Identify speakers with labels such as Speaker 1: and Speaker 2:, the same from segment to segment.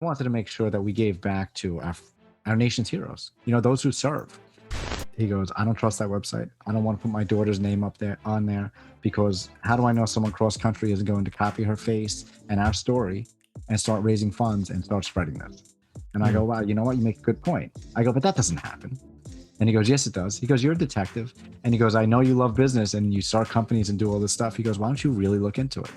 Speaker 1: wanted to make sure that we gave back to our nation's heroes, those who serve. He goes, I don't trust that website. I don't want to put my daughter's name up there on there because how do I know someone cross country isn't going to copy her face and our story and start raising funds and start spreading this? And I go, wow, you know what? You make a good point. I go, but that doesn't happen. And he goes, yes, it does. He goes, you're a detective. And he goes, I know you love business and you start companies and do all this stuff. He goes, why don't you really look into it?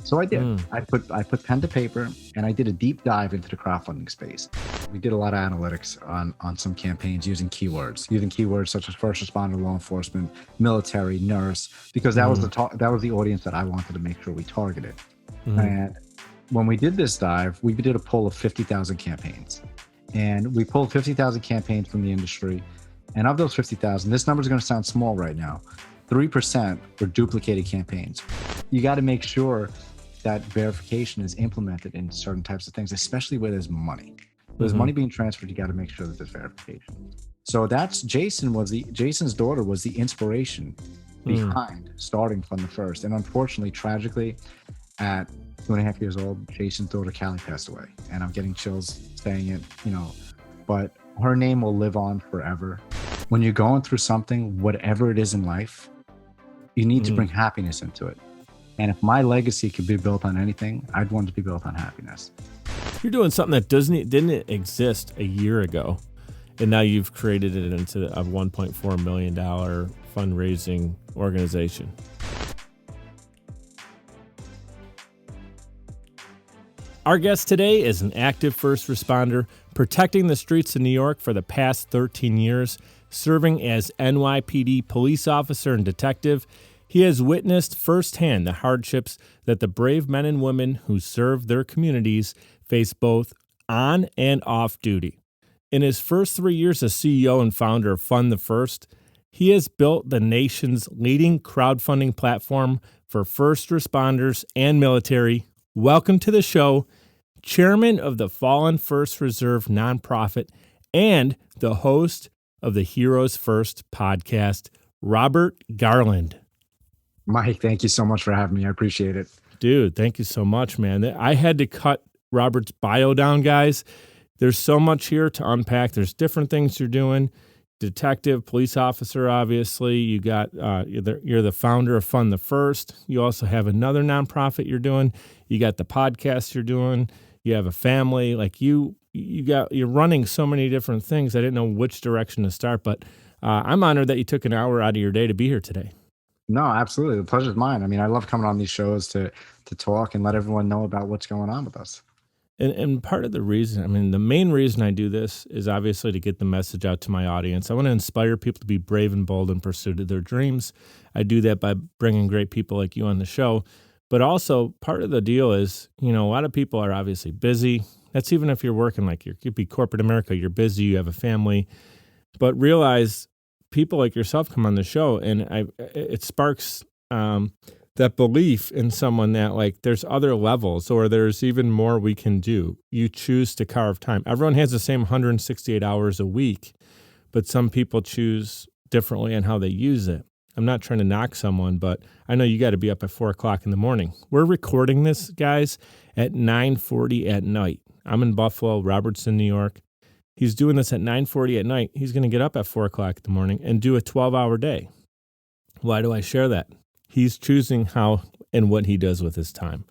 Speaker 1: So I did. I put pen to paper and I did a deep dive into the crowdfunding space. We did a lot of analytics on some campaigns using keywords such as first responder, law enforcement, military, nurse, because that was the audience that I wanted to make sure we targeted. And when we did this dive, we did a poll of 50,000 campaigns, and we pulled 50,000 campaigns from the industry. And of those 50,000, this number is going to sound small right now, 3% were duplicated campaigns. You got to make sure that verification is implemented in certain types of things, especially where there's money. There's money being transferred, you got to make sure that there's verification. So that's Jason's daughter was the inspiration behind starting Fund the First. And unfortunately, tragically, at 2.5 years old, Jason's daughter, Callie, passed away. And I'm getting chills saying it, but her name will live on forever. When you're going through something, whatever it is in life, you need to bring happiness into it. And if my legacy could be built on anything, I'd want it to be built on happiness.
Speaker 2: You're doing something that didn't exist a year ago, and now you've created it into a $1.4 million fundraising organization. Our guest today is an active first responder protecting the streets of New York for the past 13 years, serving as NYPD police officer and detective. He has witnessed firsthand the hardships that the brave men and women who serve their communities face both on and off duty. In his first 3 years as CEO and founder of Fund the First, he has built the nation's leading crowdfunding platform for first responders and military. Welcome to the show, Chairman of the Fallen First Reserve nonprofit and the host of the Heroes First podcast, Robert Garland.
Speaker 1: Mike, thank you so much for having me. I appreciate it.
Speaker 2: Dude, thank you so much, man. I had to cut Robert's bio down, guys. There's so much here to unpack. There's different things you're doing. Detective, police officer, obviously. You got you're the founder of Fund the First. You also have another nonprofit you're doing. You got the podcast you're doing. You have a family. Like you're running so many different things. I didn't know which direction to start, but I'm honored that you took an hour out of your day to be here today.
Speaker 1: No, absolutely. The pleasure's mine. I mean, I love coming on these shows to talk and let everyone know about what's going on with us.
Speaker 2: And part of the reason, the main reason I do this is obviously to get the message out to my audience. I want to inspire people to be brave and bold in pursuit of their dreams. I do that by bringing great people like you on the show. But also part of the deal is, a lot of people are obviously busy. That's even if you're working like you could be corporate America, you're busy, you have a family. But realize people like yourself come on the show, and it sparks that belief in someone that like there's other levels or there's even more we can do. You choose to carve time. Everyone has the same 168 hours a week, but some people choose differently in how they use it. I'm not trying to knock someone, but I know you got to be up at 4 o'clock in the morning. We're recording this, guys, at 9:40 at night. I'm in Buffalo, Robert's in New York. He's doing this at 9:40 at night. He's going to get up at 4 o'clock in the morning and do a 12-hour day. Why do I share that? He's choosing how and what he does with his time.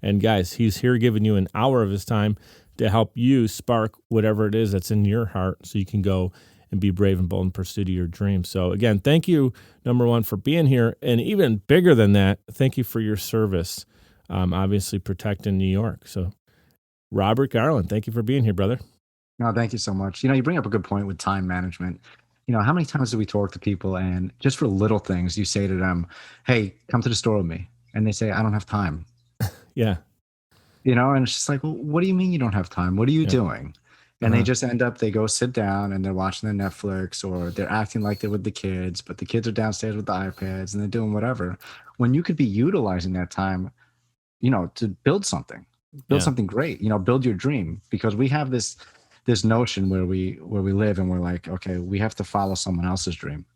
Speaker 2: And guys, he's here giving you an hour of his time to help you spark whatever it is that's in your heart so you can go and be brave and bold in pursuit of your dreams. So again, thank you, number one, for being here. And even bigger than that, thank you for your service, obviously protecting New York. So Robert Garland, thank you for being here, brother.
Speaker 1: No, thank you so much. You bring up a good point with time management. How many times do we talk to people and just for little things, you say to them, hey, come to the store with me. And they say, I don't have time.
Speaker 2: Yeah.
Speaker 1: And it's just like, well, what do you mean you don't have time? What are you doing? And they just they go sit down and they're watching their Netflix or they're acting like they're with the kids, but the kids are downstairs with the iPads and they're doing whatever. When you could be utilizing that time, to build something great, build your dream, because we have this notion where we live and we're like, okay, we have to follow someone else's dream.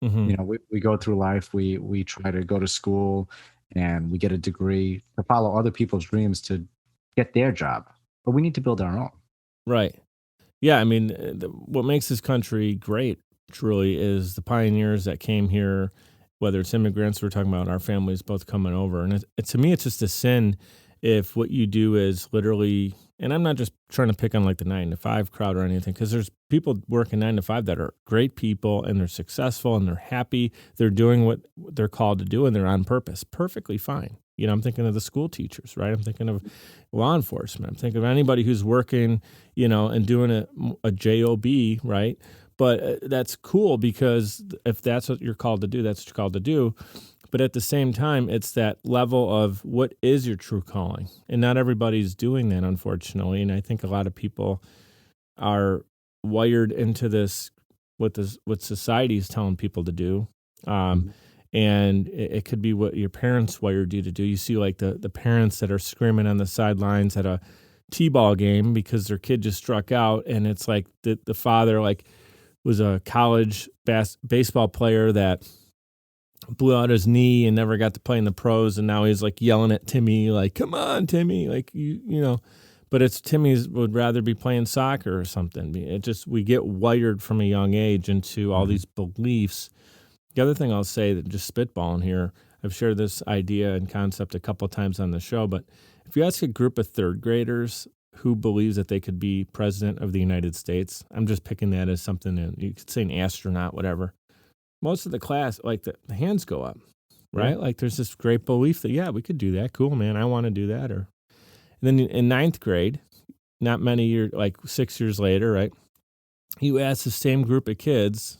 Speaker 1: We go through life, we try to go to school and we get a degree to follow other people's dreams to get their job. but we need to build our own.
Speaker 2: Right. Yeah, I mean, what makes this country great, truly, is the pioneers that came here, whether it's immigrants, we're talking about our families both coming over. And to me, it's just a sin if what you do is literally, and I'm not just trying to pick on like the 9 to 5 crowd or anything, because there's people working 9 to 5 that are great people and they're successful and they're happy. They're doing what they're called to do and they're on purpose. Perfectly fine. You know, I'm thinking of the school teachers, right? I'm thinking of law enforcement. I'm thinking of anybody who's working, you know, and doing a job, right? But that's cool because if that's what you're called to do, that's what you're called to do. But at the same time, it's that level of what is your true calling. And not everybody's doing that, unfortunately. And I think a lot of people are wired into this, what society is telling people to do. And it could be what your parents wired you to do. You see like the parents that are screaming on the sidelines at a T-ball game because their kid just struck out. And it's like the father like was a college baseball player that blew out his knee and never got to play in the pros. And now he's like yelling at Timmy, like, come on, Timmy. Like, you know, but it's Timmy's would rather be playing soccer or something. It just, we get wired from a young age into all these beliefs. The other thing I'll say, that just spitballing here, I've shared this idea and concept a couple of times on the show, but if you ask a group of third graders who believes that they could be president of the United States, I'm just picking that as something, you could say an astronaut, whatever. Most of the class, like the hands go up, right? Yeah. Like there's this great belief that, yeah, we could do that. Cool, man. I want to do that. And then in 9th grade, not many years, like 6 years later, right? You ask the same group of kids,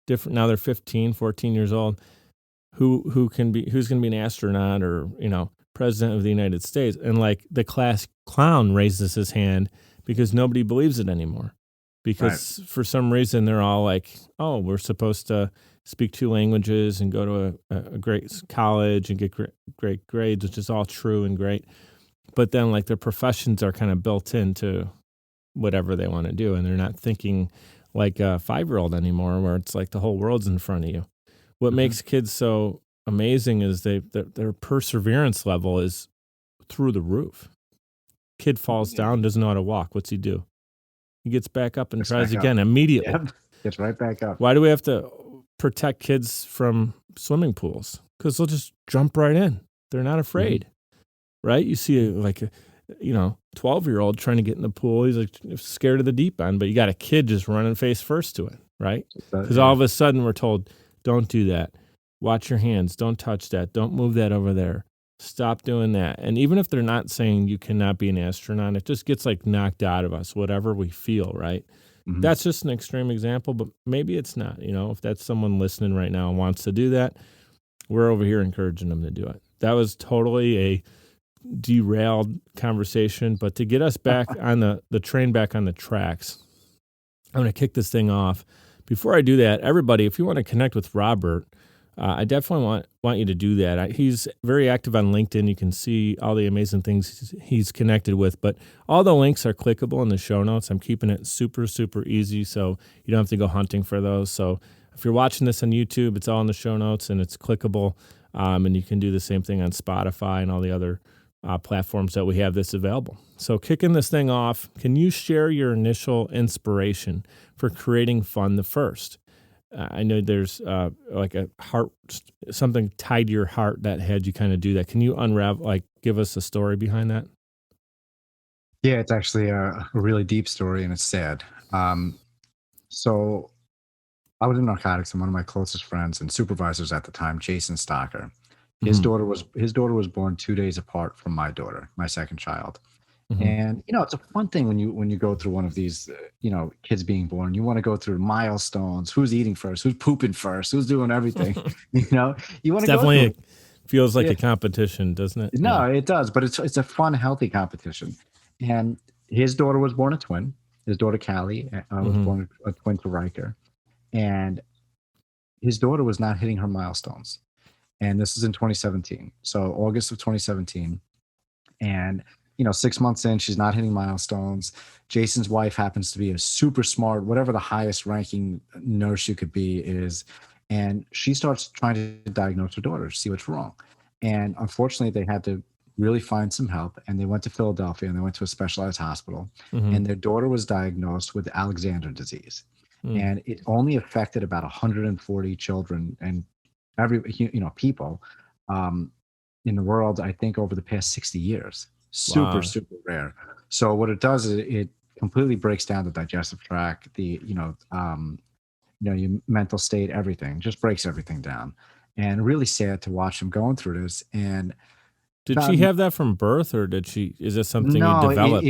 Speaker 2: different, now they're 15, 14 years old, who's going to be an astronaut or, you know, president of the United States. And like the class clown raises his hand because nobody believes it anymore. Because for some reason they're all like, oh, we're supposed to speak 2 languages and go to a great college and get great grades, which is all true and great. But then like their professions are kind of built into whatever they want to do. And they're not thinking like a 5-year-old anymore, where it's like the whole world's in front of you. What makes kids so amazing is their perseverance level is through the roof. Kid falls down, doesn't know how to walk. What's he do? He gets back up and tries again immediately.
Speaker 1: Yep. Gets right back up.
Speaker 2: Why do we have to protect kids from swimming pools? Because they'll just jump right in. They're not afraid, right? You see like a 12-year-old trying to get in the pool. He's like scared of the deep end, but you got a kid just running face first to it, right? Because all of a sudden we're told, don't do that. Watch your hands. Don't touch that. Don't move that over there. Stop doing that. And even if they're not saying you cannot be an astronaut, it just gets like knocked out of us, whatever we feel, right? That's just an extreme example, but maybe it's not. You know, if that's someone listening right now and wants to do that, we're over here encouraging them to do it. That was totally a derailed conversation, but to get us back on the train back on the tracks, I'm going to kick this thing off. Before I do that, everybody, if you want to connect with Robert, I definitely want you to do that. He's very active on LinkedIn. You can see all the amazing things he's connected with, but all the links are clickable in the show notes. I'm keeping it super, super easy, so you don't have to go hunting for those. So if you're watching this on YouTube, it's all in the show notes, and it's clickable, and you can do the same thing on Spotify and all the other platforms that we have this available. So kicking this thing off, can you share your initial inspiration for creating Fund the First? I know there's like a heart, something tied to your heart that had you kind of do that. Can you unravel, like give us a story behind that?
Speaker 1: Yeah, it's actually a really deep story, and it's sad. So I was in narcotics, and one of my closest friends and supervisors at the time, Jason Stocker, his daughter was born 2 days apart from my daughter, my second child. And it's a fun thing when you go through one of these kids being born. You want to go through milestones: who's eating first, who's pooping first, who's doing everything. You want to
Speaker 2: definitely feels like a competition, doesn't it?
Speaker 1: No, it does, but it's a fun, healthy competition. And his daughter was born a twin. His daughter Callie was born a twin to Riker, and his daughter was not hitting her milestones. And this is in 2017, so August of 2017, and 6 months in, she's not hitting milestones. Jason's wife happens to be a super smart, whatever the highest ranking nurse you could be is. And she starts trying to diagnose her daughter, see what's wrong. And unfortunately, they had to really find some help, and they went to Philadelphia and they went to a specialized hospital,
Speaker 2: Mm-hmm.
Speaker 1: and their daughter was diagnosed with Alexander disease,
Speaker 2: Mm.
Speaker 1: and it only affected about 140 children and people um, in the world, I think, over the past 60 years. Super,
Speaker 2: Wow.
Speaker 1: super rare. So what it does is it completely breaks down the digestive tract, your mental state, everything, just breaks everything down. And really sad to watch them going through this. And
Speaker 2: Did
Speaker 1: about
Speaker 2: she have that from birth, or did she? Is this something you
Speaker 1: no,
Speaker 2: developed?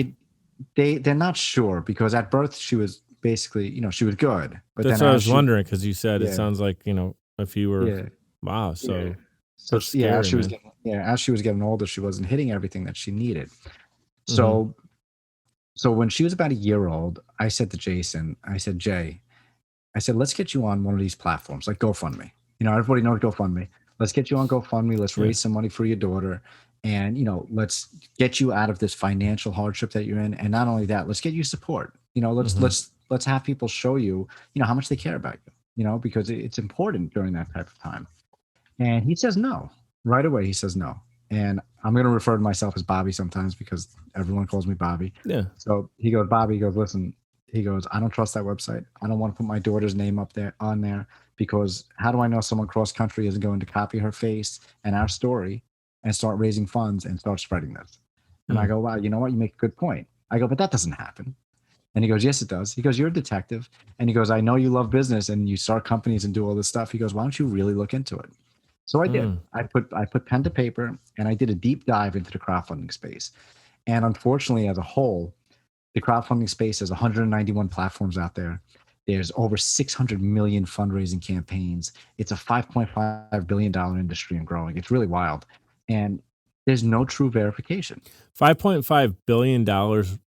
Speaker 1: they're not sure because at birth she was basically, she was good, but
Speaker 2: That's
Speaker 1: then
Speaker 2: what I
Speaker 1: as
Speaker 2: was
Speaker 1: she,
Speaker 2: wondering because you said it
Speaker 1: yeah,
Speaker 2: sounds like if you were,
Speaker 1: yeah,
Speaker 2: wow.
Speaker 1: yeah.
Speaker 2: So
Speaker 1: So
Speaker 2: that's
Speaker 1: yeah,
Speaker 2: scary, man.
Speaker 1: as she was getting older, she wasn't hitting everything that she needed.
Speaker 2: Mm-hmm.
Speaker 1: So when she was about a year old, I said to Jason, I said, Jay, I said, let's get you on one of these platforms like GoFundMe. Everybody knows GoFundMe. Let's get you on GoFundMe. Let's
Speaker 2: Yeah.
Speaker 1: raise some money for your daughter. And, let's get you out of this financial hardship that you're in. And not only that, let's get you support. Let's
Speaker 2: Mm-hmm.
Speaker 1: let's have people show you, how much they care about you, because it's important during that type of time. And he says no. Right away, he says no. And I'm going to refer to myself as Bobby sometimes because everyone calls me Bobby.
Speaker 2: Yeah.
Speaker 1: So he goes, Bobby, he goes, listen, he goes, I don't trust that website. I don't want to put my daughter's name up there on there because how do I know someone cross country isn't going to copy her face and our story and start raising funds and start spreading this? And I
Speaker 2: Mm.
Speaker 1: go, wow, you know what? You make a good point. I go, but that doesn't happen. And he goes, yes, it does. He goes, you're a detective. And he goes, I know you love business and you start companies and do all this stuff. He goes, why don't you really look into it? So I did.
Speaker 2: Mm.
Speaker 1: I put pen to paper and I did a deep dive into the crowdfunding space. And unfortunately, as a whole, the crowdfunding space has 191 platforms out there. There's over 600 million fundraising campaigns. It's a $5.5 billion industry and growing. It's really wild. And there's no true verification.
Speaker 2: $5.5 billion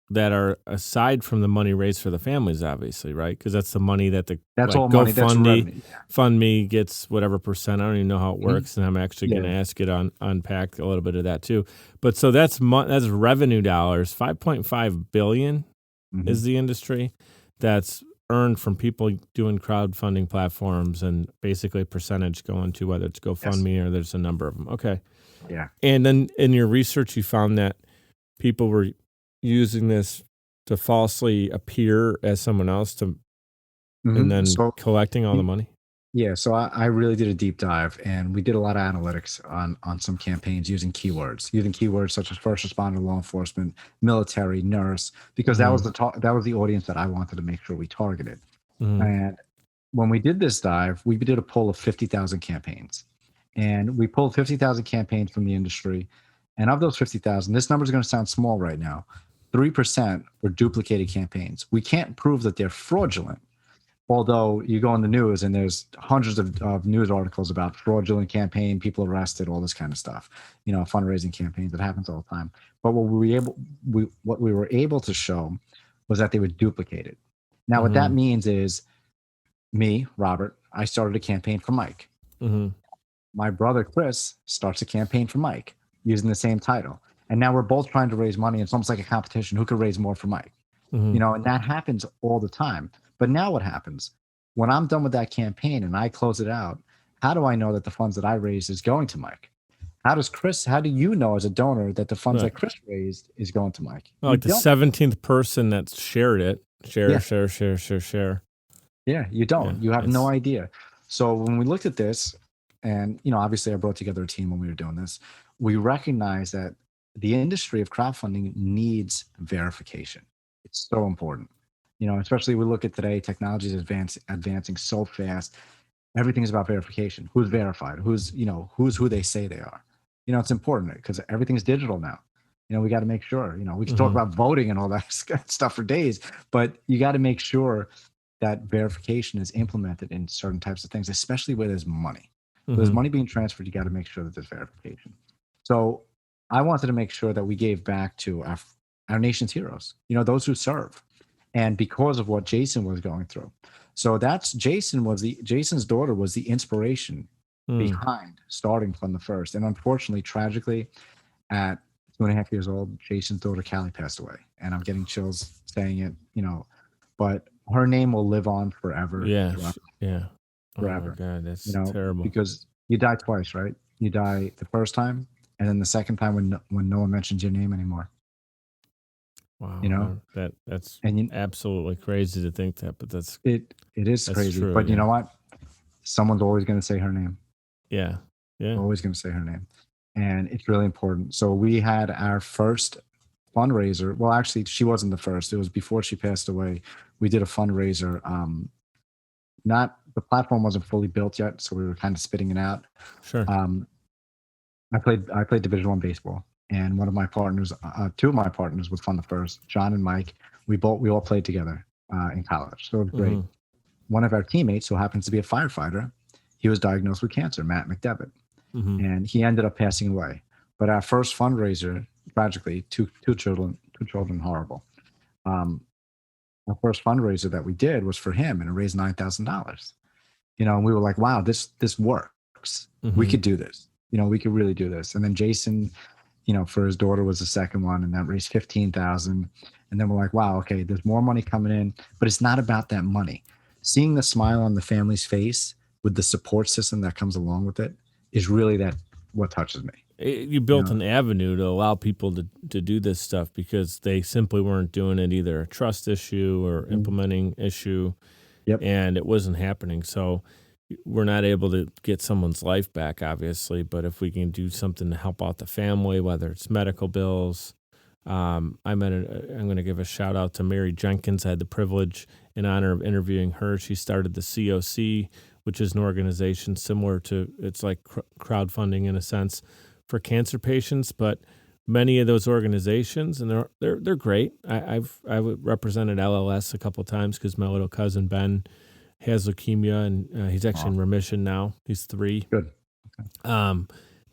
Speaker 2: that are aside from the money raised for the families, obviously, right? Because that's the money that the
Speaker 1: That's all money. That's
Speaker 2: GoFundMe
Speaker 1: revenue.
Speaker 2: Fund Me gets whatever percent. I don't even know how it
Speaker 1: Mhm.
Speaker 2: works, and I'm actually going to
Speaker 1: Yeah.
Speaker 2: ask it on unpack a little bit of that too. But so that's revenue dollars. 5.5 billion
Speaker 1: Mhm.
Speaker 2: is the industry that's earned from people doing crowdfunding platforms, and basically a percentage going to whether it's
Speaker 1: Yes.
Speaker 2: GoFundMe or there's a number of them. Okay.
Speaker 1: Yeah.
Speaker 2: And then in your research, you found that people were using this to falsely appear as someone else and
Speaker 1: Mhm.
Speaker 2: then
Speaker 1: So
Speaker 2: collecting all the money.
Speaker 1: yeah, so I really did a deep dive, and we did a lot of analytics on some campaigns using keywords such as first responder, law enforcement, military, nurse, because that
Speaker 2: Mm-hmm.
Speaker 1: was that was the audience that I wanted to make sure we targeted.
Speaker 2: Mm-hmm.
Speaker 1: And when we did this dive, we did a poll of 50,000 campaigns, and we pulled 50,000 campaigns from the industry. And of those 50,000, this number is going to sound small right now. 3% were duplicated campaigns. We can't prove that they're fraudulent. Although you go on the news and there's hundreds of news articles about fraudulent campaign, people arrested, all this kind of stuff, fundraising campaigns. It happens all the time. But what we were able to show was that they were duplicated. Now, what that
Speaker 2: Mm-hmm.
Speaker 1: means is me, Robert, I started a campaign for Mike.
Speaker 2: Mm-hmm.
Speaker 1: My brother Chris starts a campaign for Mike using the same title. And now we're both trying to raise money. It's almost like a competition. Who could raise more for Mike?
Speaker 2: Mm-hmm.
Speaker 1: And that happens all the time. But now what happens? When I'm done with that campaign and I close it out, how do I know that the funds that I raised is going to Mike? How do you know as a donor that the funds
Speaker 2: Right.
Speaker 1: that Chris raised is going to Mike?
Speaker 2: Well,
Speaker 1: You
Speaker 2: like the
Speaker 1: don't.
Speaker 2: 17th person that shared it,
Speaker 1: Yeah.
Speaker 2: share.
Speaker 1: Yeah, you
Speaker 2: Yeah,
Speaker 1: don't. You have no
Speaker 2: it's
Speaker 1: idea. So when we looked at this, and obviously I brought together a team when we were doing this, we recognized that the industry of crowdfunding needs verification. It's so important. Especially we look at today, technology is advancing so fast. Everything is about verification. Who's verified? Who's who they say they are. It's important because everything's digital now. We got to make sure. We can talk
Speaker 2: mm-hmm.
Speaker 1: about voting and all that stuff for days, but you got to make sure that verification is implemented in certain types of things, especially where there's money. Where there's
Speaker 2: Mm-hmm.
Speaker 1: money being transferred, you got to make sure that there's verification. So I wanted to make sure that we gave back to our nation's heroes, those who serve. And because of what Jason was going through. So Jason's daughter was the inspiration
Speaker 2: Mm.
Speaker 1: behind starting from the first. And unfortunately, tragically, at 2.5 years old, Jason's daughter Callie passed away. And I'm getting chills saying it, but her name will live on forever,
Speaker 2: Yeah, yeah. Oh my
Speaker 1: forever,
Speaker 2: God, that's terrible.
Speaker 1: because you die twice, right? You die the first time and then the second time when no one mentions your name anymore.
Speaker 2: Wow,
Speaker 1: You know,
Speaker 2: that's
Speaker 1: and
Speaker 2: absolutely crazy to think that, but that's
Speaker 1: it is crazy.
Speaker 2: true.
Speaker 1: But you
Speaker 2: Yeah,
Speaker 1: know what? Someone's always going to say her name.
Speaker 2: yeah, yeah.
Speaker 1: Always going to say her name, and it's really important. So we had our first fundraiser. Well, actually, she wasn't the first. It was before she passed away. We did a fundraiser. Not the platform wasn't fully built yet, so we were kind of spitting it out.
Speaker 2: Sure.
Speaker 1: Um, I played Division I baseball, and one of my partners, two of my partners, would fund the first. John and Mike. We all played together in college, so it was great.
Speaker 2: Mhm.
Speaker 1: One of our teammates, who happens to be a firefighter, he was diagnosed with cancer, Matt McDevitt,
Speaker 2: Mhm.
Speaker 1: and he ended up passing away. But our first fundraiser, tragically, two children, horrible. Um, our first fundraiser that we did was for him, and it raised $9,000. And we were like, wow, this works. We
Speaker 2: Mhm.
Speaker 1: could do this. We could really do this. And then Jason, for his daughter was the second one, and that raised 15,000. And then we're like, wow, okay, there's more money coming in, but it's not about that money. Seeing the smile on the family's face with the support system that comes along with it is really what touches me.
Speaker 2: You built an avenue to allow people to do this stuff because they simply weren't doing it, either a trust issue or implementing issue.
Speaker 1: Yep.
Speaker 2: And it wasn't happening. So we're not able to get someone's life back, obviously, but if we can do something to help out the family, whether it's medical bills. I'm going to give a shout out to Mary Jenkins. I had the privilege and honor of interviewing her. She started the COC, which is an organization similar to, it's like crowdfunding in a sense for cancer patients, but many of those organizations, and they're great. I've represented LLS a couple of times because my little cousin Ben has leukemia, and he's actually in remission now. He's 3.
Speaker 1: Good. Okay.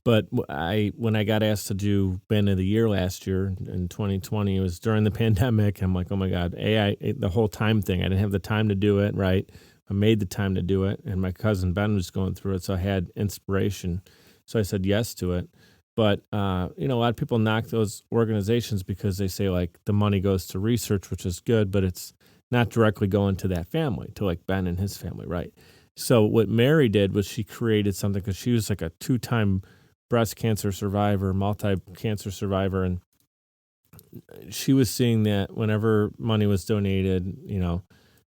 Speaker 2: But when I got asked to do Band of the Year last year in 2020, it was during the pandemic. I'm like, oh my God, the whole time thing. I didn't have the time to do it, right? I made the time to do it, and my cousin Ben was going through it, so I had inspiration. So I said yes to it. But, a lot of people knock those organizations because they say, like, the money goes to research, which is good, but it's not directly going to that family, to, like, Ben and his family, right? So what Mary did was she created something because she was like a 2-time breast cancer survivor, multi-cancer survivor, and she was seeing that whenever money was donated,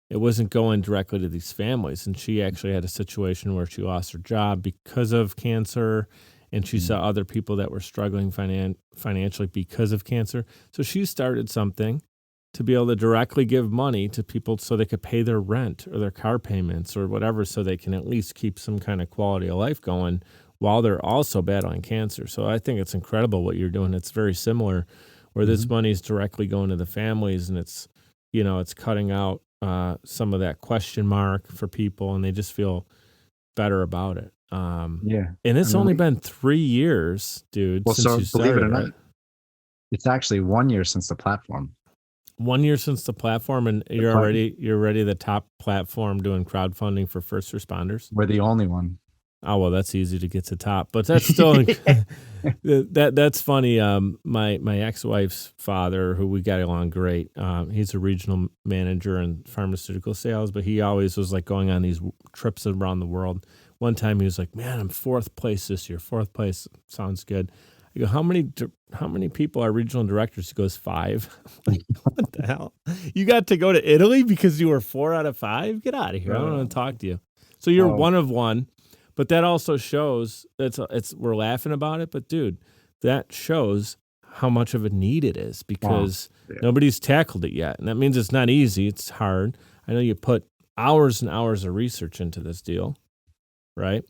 Speaker 2: it wasn't going directly to these families. And she actually had a situation where she lost her job because of cancer, and she saw other people that were struggling financially because of cancer. So she started something to be able to directly give money to people so they could pay their rent or their car payments or whatever, so they can at least keep some kind of quality of life going while they're also battling cancer. So I think it's incredible what you're doing. It's very similar, where this money is directly going to the families, and it's, it's cutting out some of that question mark for people, and they just feel better about it.
Speaker 1: Yeah.
Speaker 2: And it's only been 3 years, dude,
Speaker 1: Well,
Speaker 2: since
Speaker 1: so
Speaker 2: you started,
Speaker 1: believe it or not,
Speaker 2: right?
Speaker 1: it's actually 1 year since the platform.
Speaker 2: 1 year since the platform, and you're already the top platform doing crowdfunding for first responders.
Speaker 1: We're the only one.
Speaker 2: Oh, well, that's easy to get to top, but that's still that's funny. My ex-wife's father, who we got along great, he's a regional manager in pharmaceutical sales, but he always was like going on these trips around the world. One time he was like, "Man, I'm 4th place this year. 4th place sounds good." I go, how many people are regional directors? He goes, 5. I'm like, what the hell? You got to go to Italy because you were 4 out of 5? Get out of here! I don't want to talk to you. So you're one of one. But that also shows we're laughing about it, but dude, that shows how much of a need it is, because nobody's tackled it yet. And that means it's not easy. It's hard. I know you put hours and hours of research into this deal, right?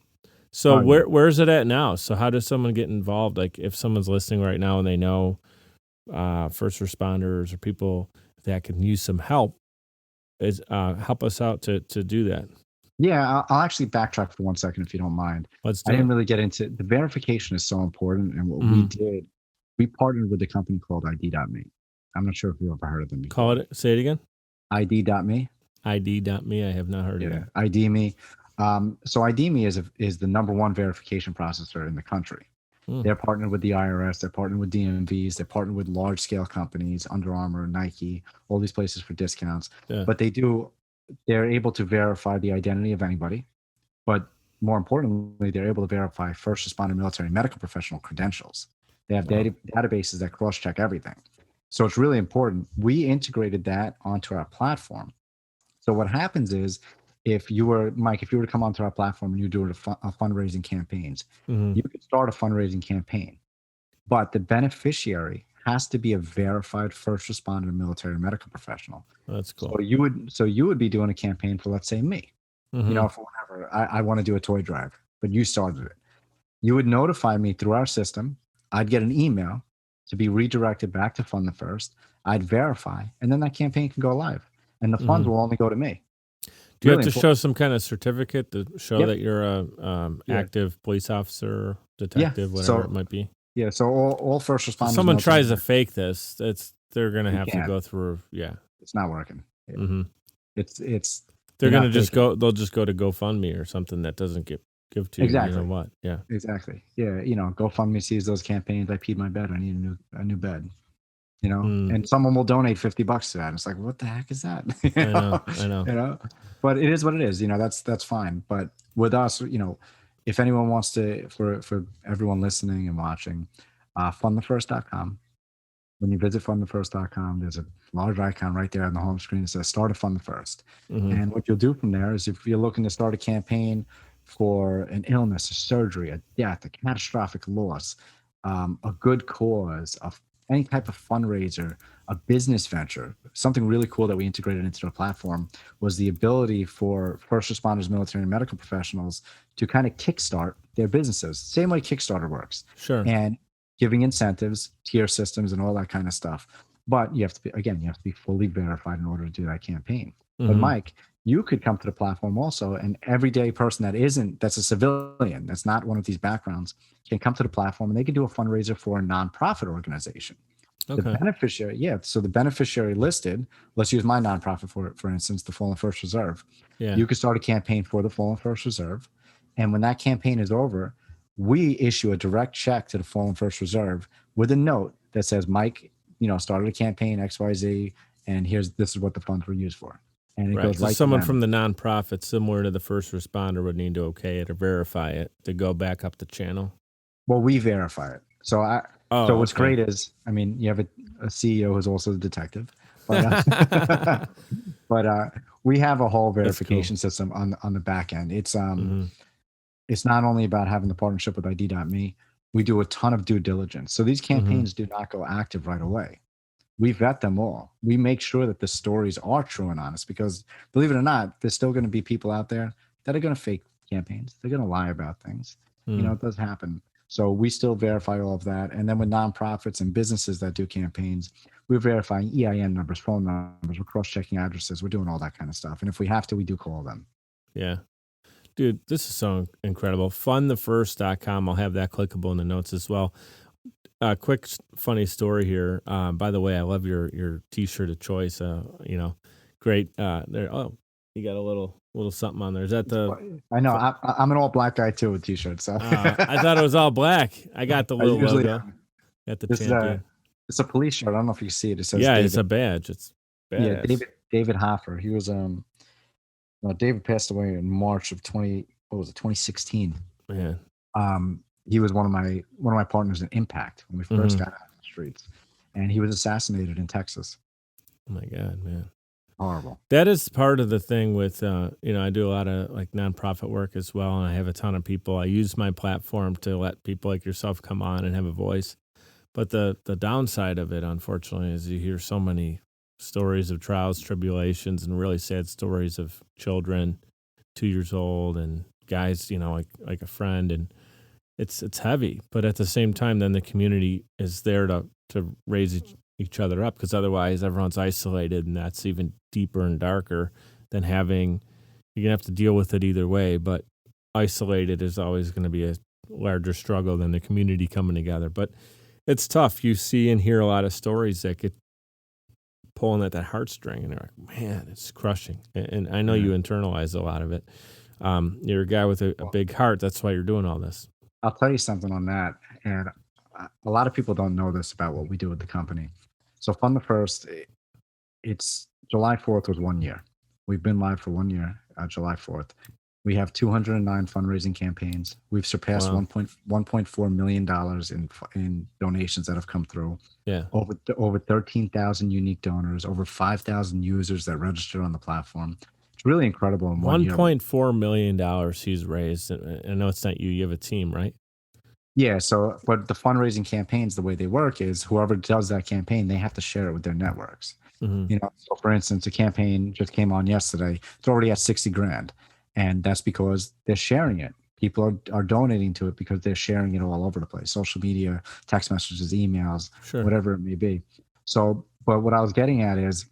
Speaker 2: So where's it at now? So how does someone get involved? Like, if someone's listening right now and they know first responders or people that can use some help, help us out to do that.
Speaker 1: Yeah, I'll actually backtrack for 1 second if you don't mind.
Speaker 2: Let's do
Speaker 1: I didn't
Speaker 2: it.
Speaker 1: really get into the verification is so important, and what we did, we partnered with a company called ID.me. I'm not sure if you've ever heard of them before.
Speaker 2: Say it again.
Speaker 1: ID.me.
Speaker 2: ID.me. I have not heard of it.
Speaker 1: ID.me. So ID.me is the number one verification processor in the country. They're partnered with the IRS. They're partnered with DMVs. They're partnered with large scale companies, Under Armour, Nike, all these places for discounts.
Speaker 2: Yeah.
Speaker 1: But they're able to verify the identity of anybody. But more importantly, they're able to verify first responder, military, medical professional credentials. They have
Speaker 2: Wow.
Speaker 1: databases that cross-check everything. So it's really important. We integrated that onto our platform. So what happens is, if you were to come onto our platform and you're doing a fundraising campaigns,
Speaker 2: Hmm.
Speaker 1: you could start a fundraising campaign, but the beneficiary has to be a verified first responder, military, or medical professional.
Speaker 2: That's
Speaker 1: So
Speaker 2: cool.
Speaker 1: you would be doing a campaign for, let's say, me,
Speaker 2: Hmm.
Speaker 1: for whatever. I want to do a toy drive, but you started it. You would notify me through our system. I'd get an email to be redirected back to Fund the First. I'd verify, and then that campaign can go live, and the funds
Speaker 2: Hmm.
Speaker 1: will only go to me.
Speaker 2: Do you have
Speaker 1: Really
Speaker 2: to show
Speaker 1: important.
Speaker 2: some kind of certificate to show
Speaker 1: Yep.
Speaker 2: that you're a
Speaker 1: Yeah.
Speaker 2: active police officer,
Speaker 1: Yeah.
Speaker 2: detective, whatever it
Speaker 1: So
Speaker 2: might be?
Speaker 1: all first
Speaker 2: So
Speaker 1: responders,
Speaker 2: someone
Speaker 1: military,
Speaker 2: tries to fake this, they're gonna
Speaker 1: you
Speaker 2: have to
Speaker 1: can't.
Speaker 2: go through. Yeah.
Speaker 1: It's not working.
Speaker 2: Hmm.
Speaker 1: It's
Speaker 2: They're
Speaker 1: you're
Speaker 2: gonna
Speaker 1: not
Speaker 2: just
Speaker 1: faking it.
Speaker 2: go. They'll just go to GoFundMe or something that doesn't give to you. You know
Speaker 1: Exactly.
Speaker 2: what? Yeah.
Speaker 1: Exactly. Yeah. GoFundMe sees those campaigns. I peed my bed. I need a new bed.
Speaker 2: Mm,
Speaker 1: And someone will donate $50 to that. And it's like, what the heck is that?
Speaker 2: I know. I know.
Speaker 1: You know, but it is what it is. That's fine. But with us, if anyone wants to, for everyone listening and watching, fundthefirst.com. When you visit fundthefirst.com, there's a large icon right there on the home screen that says start a Fund the First.
Speaker 2: Hmm.
Speaker 1: And what you'll do from there is, if you're looking to start a campaign for an illness, a surgery, a death, a catastrophic loss, a good cause, any type of fundraiser, a business venture, something really cool that we integrated into the platform was the ability for first responders, military, and medical professionals to kind of kickstart their businesses, same way Kickstarter works.
Speaker 2: Sure.
Speaker 1: And giving incentives, tier systems, and all that kind of stuff. But you have to be fully verified in order to do that campaign. But
Speaker 2: Hmm.
Speaker 1: Mike, you could come to the platform also, and everyday person that's a civilian, that's not one of these backgrounds, can come to the platform and they can do a fundraiser for a nonprofit organization. The
Speaker 2: Okay.
Speaker 1: beneficiary, yeah. So the beneficiary listed, let's use my nonprofit for instance, the Fallen First Reserve.
Speaker 2: Yeah.
Speaker 1: You could start a campaign for the Fallen First Reserve. And when that campaign is over, we issue a direct check to the Fallen First Reserve with a note that says, Mike, started a campaign XYZ, and this is what the funds were used for. And it
Speaker 2: Right.
Speaker 1: goes
Speaker 2: So
Speaker 1: right to
Speaker 2: someone
Speaker 1: them.
Speaker 2: from the nonprofit, similar to the first responder, would need to okay it or verify it to go back up the channel.
Speaker 1: Well, we verify it. So
Speaker 2: Oh,
Speaker 1: what's
Speaker 2: okay.
Speaker 1: great is, you have a CEO who's also a detective, but we have a whole
Speaker 2: That's cool.
Speaker 1: verification system on the back end.
Speaker 2: Hmm.
Speaker 1: It's not only about having the partnership with ID.me. We do a ton of due diligence. So these
Speaker 2: Hmm.
Speaker 1: campaigns do not go active right away. We vet them all. We make sure that the stories are true and honest, because believe it or not, there's still going to be people out there that are going to fake campaigns. They're going to lie about things.
Speaker 2: Mm.
Speaker 1: It does happen. So we still verify all of that. And then with nonprofits and businesses that do campaigns, we're verifying EIN numbers, phone numbers, we're cross-checking addresses, we're doing all that kind of stuff. And if we have to, we do call them.
Speaker 2: Yeah. Dude, this is so incredible. Fundthefirst.com. I'll have that clickable in the notes as well. Quick funny story here. By the way, I love your t-shirt of choice. Great. There. Oh, you got a little something on there. Is that the?
Speaker 1: I know. I'm an all black guy too with t-shirts. So
Speaker 2: I thought it was all black. I got the
Speaker 1: I
Speaker 2: little
Speaker 1: usually
Speaker 2: logo at the
Speaker 1: this is a
Speaker 2: champion.
Speaker 1: it's a police shirt. I don't know if you see it. It says
Speaker 2: Yeah, it's
Speaker 1: David.
Speaker 2: a badge. It's
Speaker 1: Yeah,
Speaker 2: badass.
Speaker 1: David Hoffer. He was David passed away in March of 2016.
Speaker 2: Man.
Speaker 1: He was one of my partners in Impact when we first got out of the streets, and he was assassinated in Texas.
Speaker 2: Oh my God, man.
Speaker 1: Horrible.
Speaker 2: That is part of the thing with, I do a lot of like nonprofit work as well. And I have a ton of people. I use my platform to let people like yourself come on and have a voice. But the downside of it, unfortunately, is you hear so many stories of trials, tribulations, and really sad stories of children, 2 years old, and guys, like a friend. And it's heavy. But at the same time, then the community is there to raise each other up, because otherwise everyone's isolated, and that's even deeper and darker than having, you're gonna have to deal with it either way, but isolated is always going to be a larger struggle than the community coming together. But it's tough. You see and hear a lot of stories that get pulling at that heartstring, and they're like, man, it's crushing. And I know you internalize a lot of it. You're a guy with a big heart. That's why you're doing all this.
Speaker 1: I'll tell you something on that, and a lot of people don't know this about what we do with the company. So Fund the First, it's July 4th was 1 year. We've been live for 1 year, July 4th. We have 209 fundraising campaigns. We've surpassed
Speaker 2: Wow.
Speaker 1: $1.4 million in donations that have come through.
Speaker 2: Yeah.
Speaker 1: Over 13,000 unique donors, over 5,000 users that registered on the platform. It's really incredible in 1 year.
Speaker 2: $1.4 million he's raised. I know it's not you. You have a team, right?
Speaker 1: Yeah. So, but the fundraising campaigns, the way they work is whoever does that campaign, they have to share it with their networks.
Speaker 2: Mm-hmm.
Speaker 1: So for instance, a campaign just came on yesterday. It's already at 60 grand. And that's because they're sharing it. People are donating to it because they're sharing it all over the place, social media, text messages, emails,
Speaker 2: Sure.
Speaker 1: whatever it may be. So, but what I was getting at is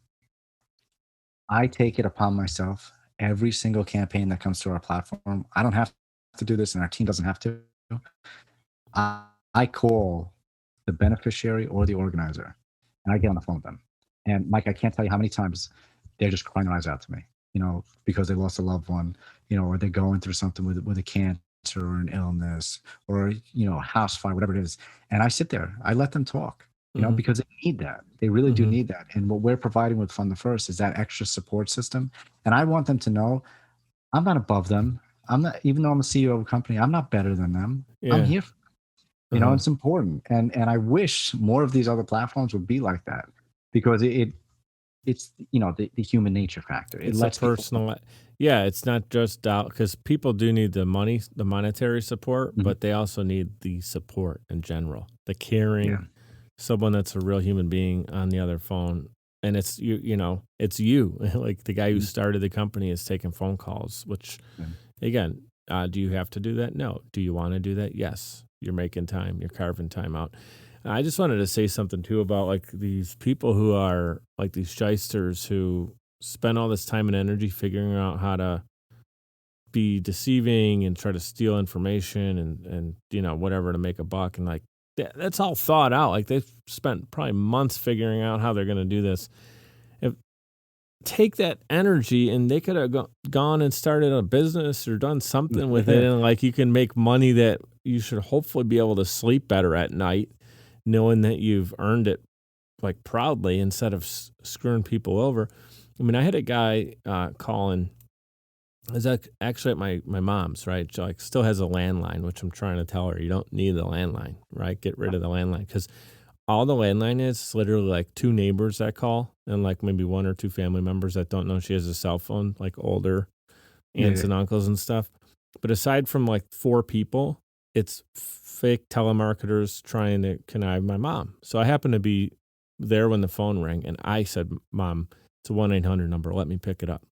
Speaker 1: I take it upon myself every single campaign that comes to our platform. I don't have to do this and our team doesn't have to. I call the beneficiary or the organizer and I get on the phone with them. And Mike, I can't tell you how many times they're just crying their eyes out to me, because they lost a loved one, or they're going through something with a cancer or an illness or, a house fire, whatever it is. And I sit there, I let them talk,
Speaker 2: Mhm.
Speaker 1: because they need that. They really do
Speaker 2: Mhm.
Speaker 1: need that. And what we're providing with Fund the First is that extra support system. And I want them to know I'm not above them. I'm not, even though I'm a CEO of a company, I'm not better than them. I'm
Speaker 2: Yeah.
Speaker 1: here for it's important. And I wish more of these other platforms would be like that because it's the human nature factor. It
Speaker 2: It's a
Speaker 1: lets people.
Speaker 2: personal. Yeah, it's not just doubt because people do need the money, the monetary support,
Speaker 1: Mhm.
Speaker 2: but they also need the support in general, the caring,
Speaker 1: Yeah.
Speaker 2: someone that's a real human being on the other phone. And it's it's you. Like the guy who
Speaker 1: Mhm.
Speaker 2: started the company is taking phone calls, which
Speaker 1: Yeah.
Speaker 2: again, do you have to do that? No. Do you want to do that? Yes. You're making time, you're carving time out. I just wanted to say something too about like these people who are like these shysters who spend all this time and energy figuring out how to be deceiving and try to steal information and whatever to make a buck, and like that's all thought out. Like they've spent probably months figuring out how they're going to do this. If take that energy and they could have gone and started a business or done something with it, and like you can make money that you should hopefully be able to sleep better at night knowing that you've earned it like proudly instead of screwing people over. I mean, I had a guy calling. I was actually at my mom's, right? She like still has a landline, which I'm trying to tell her you don't need the landline, right? Get rid of the landline because all the landline is literally like two neighbors that call and like maybe one or two family members that don't know she has a cell phone, like older aunts
Speaker 1: Yeah.
Speaker 2: and uncles and stuff. But aside from like four people, it's fake telemarketers trying to connive my mom. So I happened to be there when the phone rang and I said, Mom, it's a 1-800 number. Let me pick it up.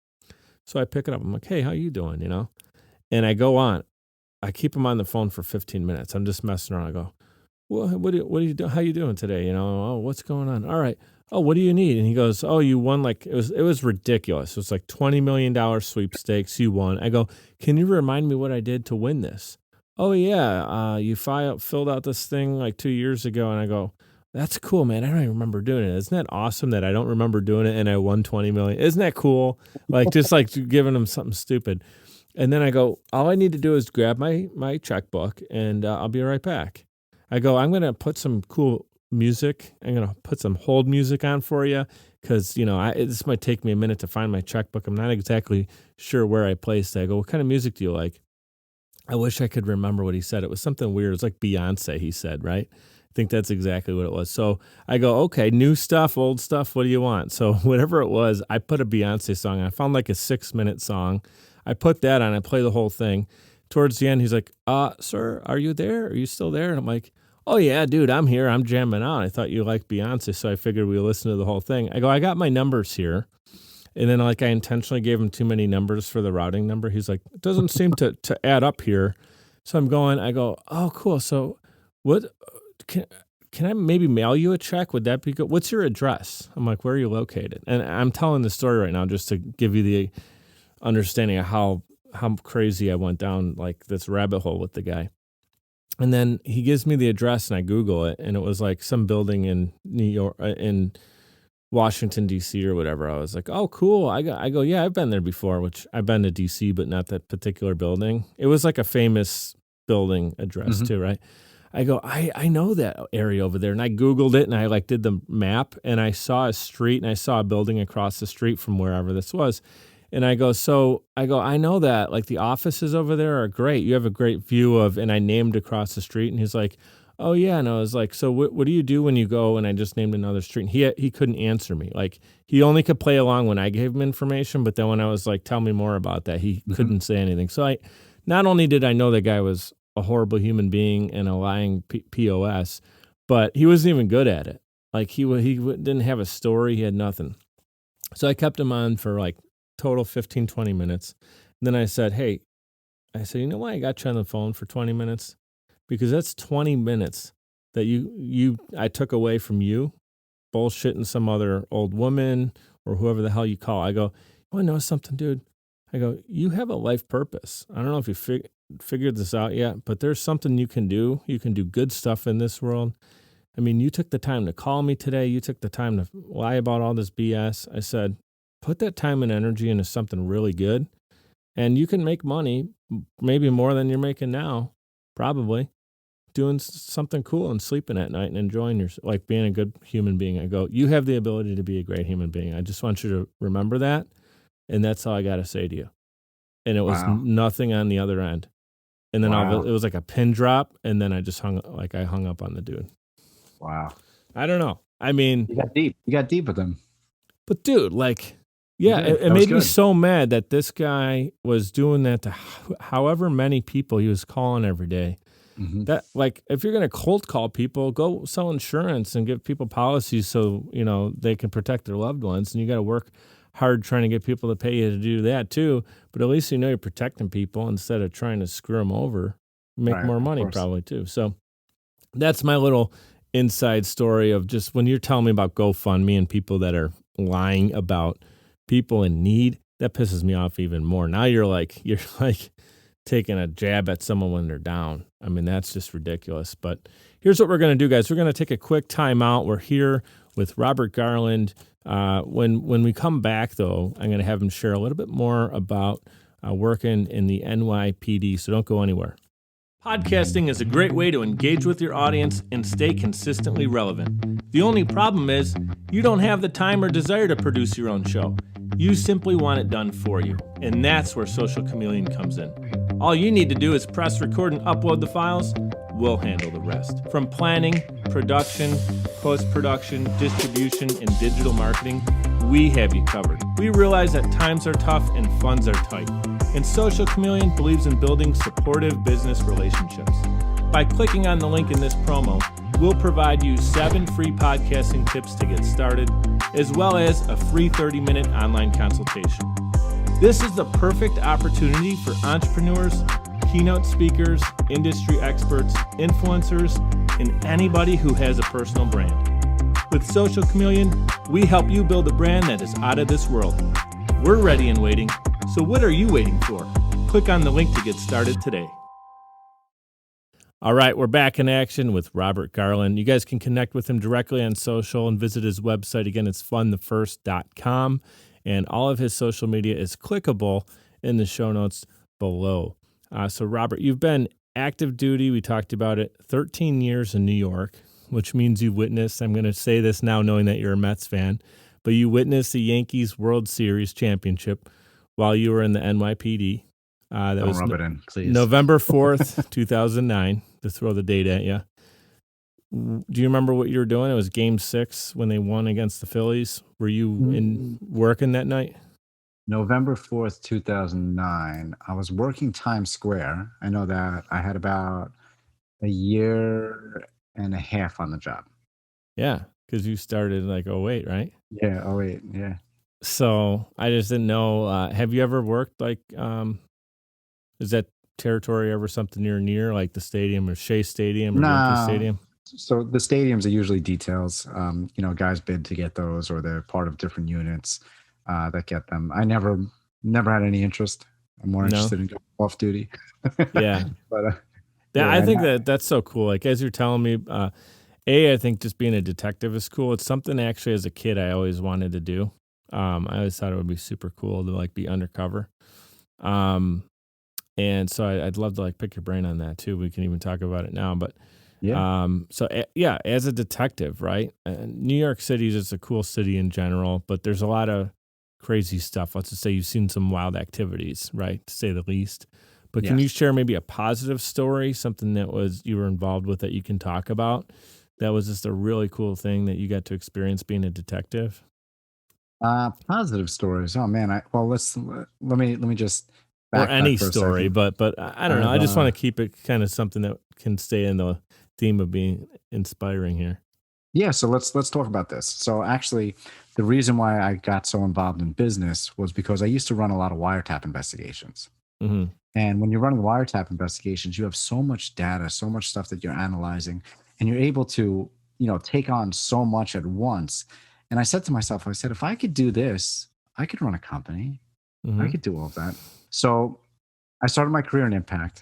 Speaker 2: So I pick it up. I'm like, hey, how you doing? And I go on. I keep him on the phone for 15 minutes. I'm just messing around. I go, well, what are you doing? How you doing today? Oh, what's going on? All right. Oh, what do you need? And he goes, oh, you won it was ridiculous. It was like $20 million sweepstakes. You won. I go, can you remind me what I did to win this? Oh yeah. You filled out this thing like 2 years ago. And I go, that's cool, man. I don't even remember doing it. Isn't that awesome that I don't remember doing it and I won 20 million? Isn't that cool? Like just like giving him something stupid. And then I go, all I need to do is grab my checkbook and I'll be right back. I go, I'm going to put some cool music. I'm going to put some hold music on for you because, this might take me a minute to find my checkbook. I'm not exactly sure where I placed it. I go, what kind of music do you like? I wish I could remember what he said. It was something weird. It was like Beyonce, he said, right? I think that's exactly what it was. So I go, okay, new stuff, old stuff, what do you want? So whatever it was, I put a Beyonce song on. I found like a 6-minute song. I put that on. I play the whole thing. Towards the end, he's like, sir, are you there? Are you still there? And I'm like, oh, yeah, dude, I'm here. I'm jamming out. I thought you liked Beyonce, so I figured we'd listen to the whole thing. I go, I got my numbers here. And then like I intentionally gave him too many numbers for the routing number. He's like, it doesn't seem to add up here. So I go, oh, cool. So what can I maybe mail you a check? Would that be good? What's your address? I'm like, where are you located? And I'm telling the story right now just to give you the understanding of how crazy I went down like this rabbit hole with the guy. And then he gives me the address and I Google it. And it was like some building in New York, in Washington, D.C. or whatever. I was like, oh, cool. I go, yeah, I've been there before, which I've been to D.C., but not that particular building. It was like a famous building address too, right? I go, I know that area over there. And I Googled it and I did the map and I saw a street and I saw a building across the street from wherever this was. And I go, I know that like the offices over there are great. You have a great view of, and I named across the street. And he's like, oh yeah. And I was like, so what do you do when you go? And I just named another street. And he couldn't answer me. Like he only could play along when I gave him information. But then when I was like, tell me more about that, he couldn't say anything. So not only did I know that guy was a horrible human being and a lying POS, but he wasn't even good at it. Like he didn't have a story. He had nothing. So I kept him on for like total 15, 20 minutes. And then I said, you know why I got you on the phone for 20 minutes? Because that's 20 minutes that I took away from you bullshitting some other old woman or whoever the hell you call. I go, oh, I know something, dude. I go, you have a life purpose. I don't know if you figured this out yet, but there's something you can do. You can do good stuff in this world. I mean, you took the time to call me today. You took the time to lie about all this BS. I said, put that time and energy into something really good, and you can make money, maybe more than you're making now, probably, doing something cool and sleeping at night and enjoying yourself, like being a good human being. I go, you have the ability to be a great human being. I just want you to remember that, and that's all I got to say to you. And it was nothing on the other end. And then it was like a pin drop, and then I just hung up on the dude.
Speaker 1: Wow.
Speaker 2: I don't know. I mean,
Speaker 1: you got deep with him. But
Speaker 2: dude, like, yeah, it made me so mad that this guy was doing that to however many people he was calling every day. Mm-hmm. That, like, if you're going to cold call people, go sell insurance and give people policies so, they can protect their loved ones. And you got to work hard trying to get people to pay you to do that too. But at least you're protecting people instead of trying to screw them over. Make more money probably too. So that's my little inside story of just when you're telling me about GoFundMe and people that are lying about people in need, that pisses me off even more. Now you're like taking a jab at someone when they're down. I mean, that's just ridiculous. But here's what we're going to do, guys. We're going to take a quick time out. We're here with Robert Garland. When we come back, though, I'm going to have him share a little bit more about working in the NYPD. So don't go anywhere. Podcasting is a great way to engage with your audience and stay consistently relevant. The only problem is you don't have the time or desire to produce your own show. You simply want it done for you. And that's where Social Chameleon comes in. All you need to do is press record and upload the files. We'll handle the rest. From planning, production, post-production, distribution, and digital marketing, we have you covered. We realize that times are tough and funds are tight. And Social Chameleon believes in building supportive business relationships. By clicking on the link in this promo, we'll provide you 7 free podcasting tips to get started, as well as a free 30-minute online consultation. This is the perfect opportunity for entrepreneurs, keynote speakers, industry experts, influencers, and anybody who has a personal brand. With Social Chameleon, we help you build a brand that is out of this world. We're ready and waiting. So what are you waiting for? Click on the link to get started today. All right, we're back in action with Robert Garland. You guys can connect with him directly on social and visit his website. Again, it's funthefirst.com, and all of his social media is clickable in the show notes below. So, Robert, you've been active duty, we talked about it, 13 years in New York, which means you've witnessed, I'm going to say this now knowing that you're a Mets fan, but you witnessed the Yankees World Series championship while you were in the NYPD. That
Speaker 1: Don't
Speaker 2: was
Speaker 1: rub it in, please.
Speaker 2: November 4th, 2009, to throw the date at you. Do you remember what you were doing? It was Game 6 when they won against the Phillies. Were you working that night?
Speaker 1: November 4th, 2009. I was working Times Square. I know that I had about a year and a half on the job.
Speaker 2: Yeah, because you started like 08, right?
Speaker 1: Yeah, 08, yeah.
Speaker 2: So I just didn't know. Have you ever worked like, is that territory ever something near like the stadium or Shea Stadium or Yankee Stadium?
Speaker 1: So the stadiums are usually details. Guys bid to get those, or they're part of different units that get them. I never had any interest. I'm more interested in going off duty.
Speaker 2: Yeah.
Speaker 1: But
Speaker 2: I think that's so cool. Like as you're telling me, I think just being a detective is cool. It's something actually as a kid I always wanted to do. I always thought it would be super cool to like be undercover. And so I'd love to like pick your brain on that too. We can even talk about it now, but as a detective, right? New York City is just a cool city in general, but there's a lot of crazy stuff. Let's just say you've seen some wild activities, right? To say the least. But can you
Speaker 1: Yes.
Speaker 2: share maybe a positive story, something that was you were involved with that you can talk about? That was just a really cool thing that you got to experience being a detective?
Speaker 1: Positive stories. Oh man. Well, let me just
Speaker 2: Or
Speaker 1: backtrack
Speaker 2: any
Speaker 1: for a
Speaker 2: story,
Speaker 1: second.
Speaker 2: but I don't know.
Speaker 1: I've
Speaker 2: I just want to keep it kind of something that can stay in the theme of being inspiring here.
Speaker 1: Yeah, so let's talk about this. So actually, the reason why I got so involved in business was because I used to run a lot of wiretap investigations.
Speaker 2: Hmm.
Speaker 1: And when you're running wiretap investigations, you have so much data, so much stuff that you're analyzing, and you're able to, take on so much at once. And I said to myself, I said, if I could do this, I could run a company. I
Speaker 2: Hmm.
Speaker 1: could do all of that. So I started my career in Impact.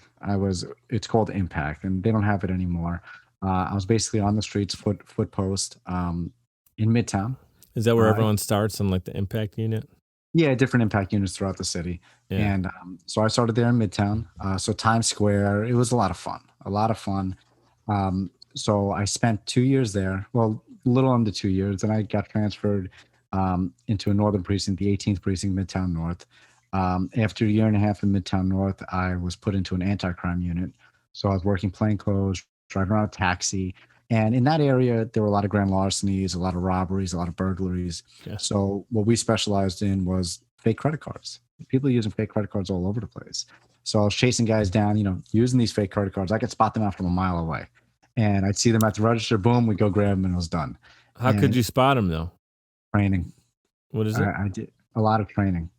Speaker 1: It's called Impact, and they don't have it anymore. I was basically on the streets, foot post, in Midtown.
Speaker 2: Is that where
Speaker 1: Uh,
Speaker 2: everyone starts on like the impact unit?
Speaker 1: yeah, different impact units throughout the city,
Speaker 2: Yeah.
Speaker 1: and so I started there in Midtown. So Times Square, it was a lot of fun, a lot of fun. So I spent 2 years there. Well, a little under 2 years. Then I got transferred into a northern precinct, the 18th precinct, Midtown North. After a year and a half in Midtown North, I was put into an anti-crime unit. So I was working plainclothes, driving around a taxi. And in that area, there were a lot of grand larcenies, a lot of robberies, a lot of burglaries.
Speaker 2: Yeah.
Speaker 1: So what we specialized in was fake credit cards. People are using fake credit cards all over the place. So I was chasing guys down, using these fake credit cards. I could spot them out from a mile away. And I'd see them at the register, boom, we go grab them, and it was done.
Speaker 2: How could
Speaker 1: And
Speaker 2: you spot them though?
Speaker 1: training.
Speaker 2: What is it?
Speaker 1: I did a lot of training.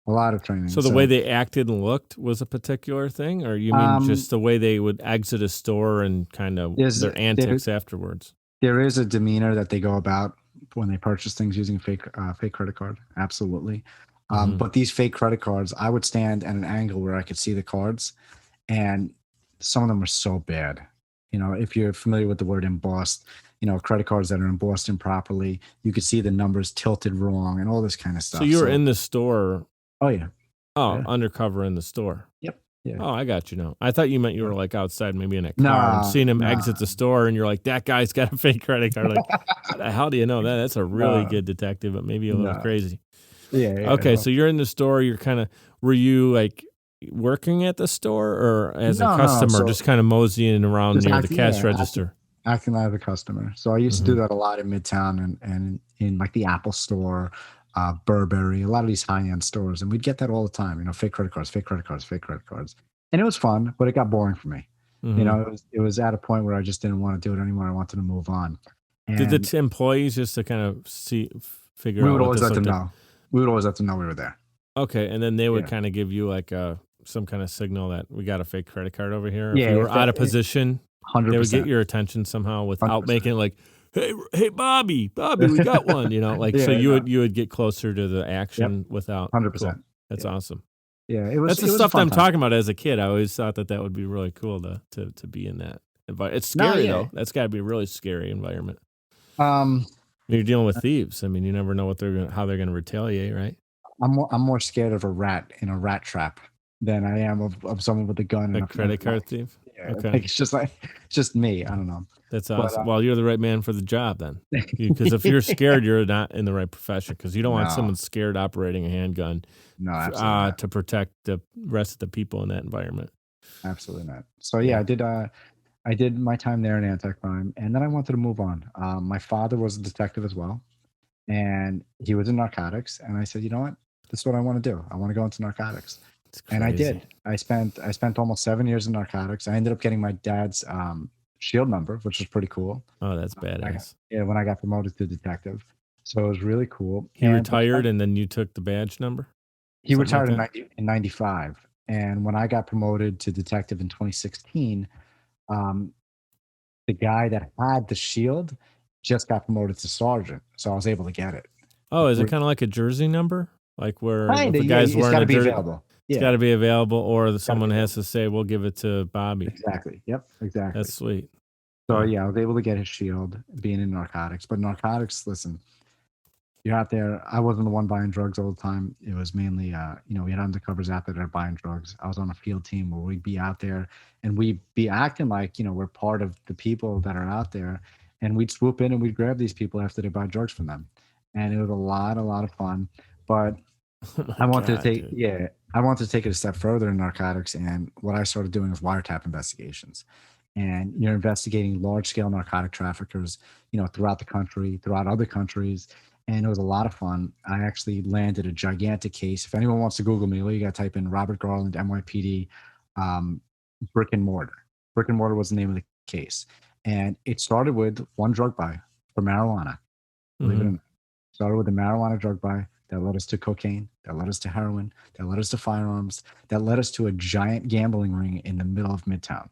Speaker 1: A lot of training.
Speaker 2: So the way
Speaker 1: So
Speaker 2: they acted and looked was a particular thing, or you mean
Speaker 1: um
Speaker 2: just the way they would exit a store and kind of
Speaker 1: there's
Speaker 2: their
Speaker 1: there
Speaker 2: antics afterwards?
Speaker 1: there is a demeanor that they go about when they purchase things using fake credit card. Absolutely.
Speaker 2: Hmm.
Speaker 1: But these fake credit cards, I would stand at an angle where I could see the cards, and some of them are so bad. If you're familiar with the word embossed, credit cards that are embossed improperly, you could see the numbers tilted wrong and all this kind of
Speaker 2: So
Speaker 1: stuff.
Speaker 2: you were
Speaker 1: So,
Speaker 2: in the store,
Speaker 1: oh yeah,
Speaker 2: oh,
Speaker 1: yeah,
Speaker 2: undercover in the store.
Speaker 1: yep, yeah.
Speaker 2: Oh, I got you now. I thought you meant you were like outside, maybe in a car, and
Speaker 1: No,
Speaker 2: seeing him
Speaker 1: no,
Speaker 2: exit the store, and you're like, that guy's got a fake credit card. Like, how the hell do you know that? That's a really
Speaker 1: no,
Speaker 2: good detective, but maybe a little
Speaker 1: no.
Speaker 2: crazy.
Speaker 1: Yeah, yeah.
Speaker 2: Okay,
Speaker 1: No,
Speaker 2: so you're in the store. You're kind of, were you like working at the store or as a
Speaker 1: no, no.
Speaker 2: customer,
Speaker 1: So
Speaker 2: just kind of moseying around
Speaker 1: just
Speaker 2: near the
Speaker 1: acting,
Speaker 2: cash
Speaker 1: yeah, acting,
Speaker 2: register?
Speaker 1: acting like a customer. So I used to do
Speaker 2: Hmm.
Speaker 1: that a lot in Midtown and in like the Apple Store, Burberry, a lot of these high end stores, and we'd get that all the time. Fake credit cards, fake credit cards, fake credit cards, and it was fun, but it got boring for me.
Speaker 2: Hmm.
Speaker 1: It was at a point where I just didn't want to do it anymore. I wanted to move on,
Speaker 2: Did the
Speaker 1: and
Speaker 2: employees just to kind of figure
Speaker 1: we
Speaker 2: out
Speaker 1: would
Speaker 2: what
Speaker 1: always
Speaker 2: this
Speaker 1: let them
Speaker 2: looked like?
Speaker 1: know. We would always let them know we were there.
Speaker 2: Okay, and then they would
Speaker 1: Yeah,
Speaker 2: kind of give you like some kind of signal that we got a fake credit card over here. If
Speaker 1: yeah.
Speaker 2: you were
Speaker 1: If
Speaker 2: out
Speaker 1: that,
Speaker 2: of position,
Speaker 1: hundred
Speaker 2: they would get
Speaker 1: percent,
Speaker 2: your attention somehow
Speaker 1: hundred
Speaker 2: without making
Speaker 1: percent.
Speaker 2: it like, hey, Bobby, we got one. Like so
Speaker 1: Yeah, no,
Speaker 2: you would get closer to the
Speaker 1: yep,
Speaker 2: action without.
Speaker 1: hundred
Speaker 2: Cool,
Speaker 1: percent.
Speaker 2: that's
Speaker 1: Yeah,
Speaker 2: awesome.
Speaker 1: yeah. It was
Speaker 2: That's the
Speaker 1: it was a
Speaker 2: stuff that
Speaker 1: fun
Speaker 2: I'm
Speaker 1: time.
Speaker 2: talking about as a kid. I always thought that that would be really cool to be in that environment. It's
Speaker 1: No,
Speaker 2: scary
Speaker 1: yeah.
Speaker 2: though. That's got to be a really scary environment.
Speaker 1: Um,
Speaker 2: You're dealing with thieves. I mean, you never know how they're gonna retaliate, right?
Speaker 1: I'm more scared of a rat in a rat trap than I am of someone with a gun
Speaker 2: A
Speaker 1: and a
Speaker 2: credit card
Speaker 1: knife.
Speaker 2: thief.
Speaker 1: Yeah,
Speaker 2: Okay.
Speaker 1: like it's just me. I don't know,
Speaker 2: That's
Speaker 1: but
Speaker 2: awesome. Well, you're the right man for the job then. Because if you're scared, you're not in the right profession. Because you don't want
Speaker 1: no,
Speaker 2: someone scared operating a handgun
Speaker 1: no, absolutely not,
Speaker 2: to protect the rest of the people in that environment.
Speaker 1: absolutely not. So yeah,
Speaker 2: Yeah.
Speaker 1: I did my time there in anti-crime, and then I wanted to move on. My father was a detective as well, and he was in narcotics, and I said, you know what, this is what I want to do. I want to go into narcotics.
Speaker 2: It's
Speaker 1: And I
Speaker 2: crazy.
Speaker 1: did. I spent almost 7 years in narcotics. I ended up getting my dad's shield number, which was pretty cool.
Speaker 2: Oh, that's
Speaker 1: I got,
Speaker 2: badass.
Speaker 1: yeah, when I got promoted to detective, so it was really cool.
Speaker 2: He
Speaker 1: And but
Speaker 2: retired and then you took the badge number?
Speaker 1: he
Speaker 2: Something like
Speaker 1: retired in
Speaker 2: that?
Speaker 1: 95, and when I got promoted to detective in 2016, um, the guy that had the shield just got promoted to sergeant, so I was able to get it.
Speaker 2: Oh, is it
Speaker 1: Re-
Speaker 2: kind of like a jersey number? Like where if
Speaker 1: Kinda,
Speaker 2: a
Speaker 1: yeah.
Speaker 2: guy's
Speaker 1: It's got
Speaker 2: wearing
Speaker 1: to
Speaker 2: a
Speaker 1: be
Speaker 2: jersey,
Speaker 1: available.
Speaker 2: it's got
Speaker 1: Yeah,
Speaker 2: to be available, or
Speaker 1: it's got to be
Speaker 2: someone has
Speaker 1: available.
Speaker 2: to say, we'll give it to Bobby.
Speaker 1: Exactly. Yep. Exactly.
Speaker 2: That's sweet.
Speaker 1: So
Speaker 2: Yeah.
Speaker 1: yeah, I was able to get his shield being in narcotics. But narcotics, listen, you're out there. I wasn't the one buying drugs all the time. It was mainly, we had undercovers out there that are buying drugs. I was on a field team where we'd be out there and we'd be acting like, we're part of the people that are out there. And we'd swoop in and we'd grab these people after they buy drugs from them. And it was a lot of fun. But
Speaker 2: Oh my
Speaker 1: I wanted to
Speaker 2: God,
Speaker 1: take,
Speaker 2: dude.
Speaker 1: yeah, I wanted to take it a step further in narcotics, and what I started doing was wiretap investigations. And you're investigating large scale narcotic traffickers, throughout the country, throughout other countries, and it was a lot of fun. I actually landed a gigantic case. If anyone wants to Google me, all you got to type in Robert Garland, NYPD, um, brick and mortar. Brick and mortar was the name of the case, and it started with one drug buy for marijuana. Believe it or
Speaker 2: Hmm.
Speaker 1: not, started with a marijuana drug buy that led us to cocaine, that led us to heroin, that led us to firearms, that led us to a giant gambling ring in the middle of Midtown.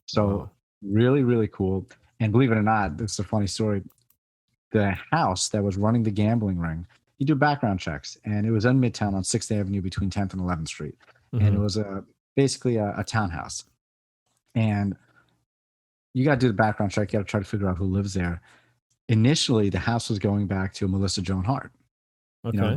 Speaker 1: So
Speaker 2: Wow.
Speaker 1: really, really cool. And believe it or not, this is a funny story. The house that was running the gambling ring, you do background checks, and it was in Midtown on 6th Avenue between 10th and 11th Street. And it
Speaker 2: Hmm.
Speaker 1: was basically a townhouse. And you got to do the background check. You got to try to figure out who lives there. Initially, the house was going back to Melissa Joan Hart,
Speaker 2: Okay.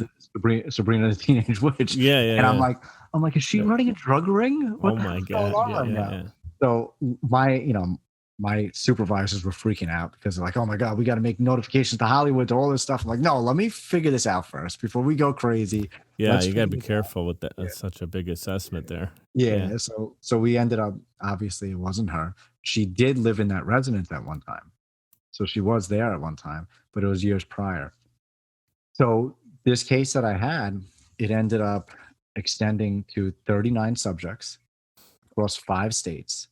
Speaker 1: Sabrina the Teenage Witch.
Speaker 2: Yeah, yeah,
Speaker 1: And
Speaker 2: yeah.
Speaker 1: I'm like, is she
Speaker 2: No.
Speaker 1: running a drug ring? What
Speaker 2: Oh
Speaker 1: the
Speaker 2: my
Speaker 1: hell's going
Speaker 2: God. Yeah,
Speaker 1: on?
Speaker 2: yeah, yeah.
Speaker 1: So my supervisors were freaking out because they're like, oh my God, we got to make notifications to Hollywood to all this stuff. I'm like, no, let me figure this out first before we go crazy.
Speaker 2: Yeah,
Speaker 1: Let's
Speaker 2: you gotta
Speaker 1: figure
Speaker 2: be
Speaker 1: this out.
Speaker 2: careful with that.
Speaker 1: Yeah.
Speaker 2: That's such a big assessment there. Yeah.
Speaker 1: Yeah. So we ended up, obviously it wasn't her. She did live in that residence at one time. So she was there at one time, but it was years prior. So this case that I had, it ended up extending to 39 subjects across 5 states.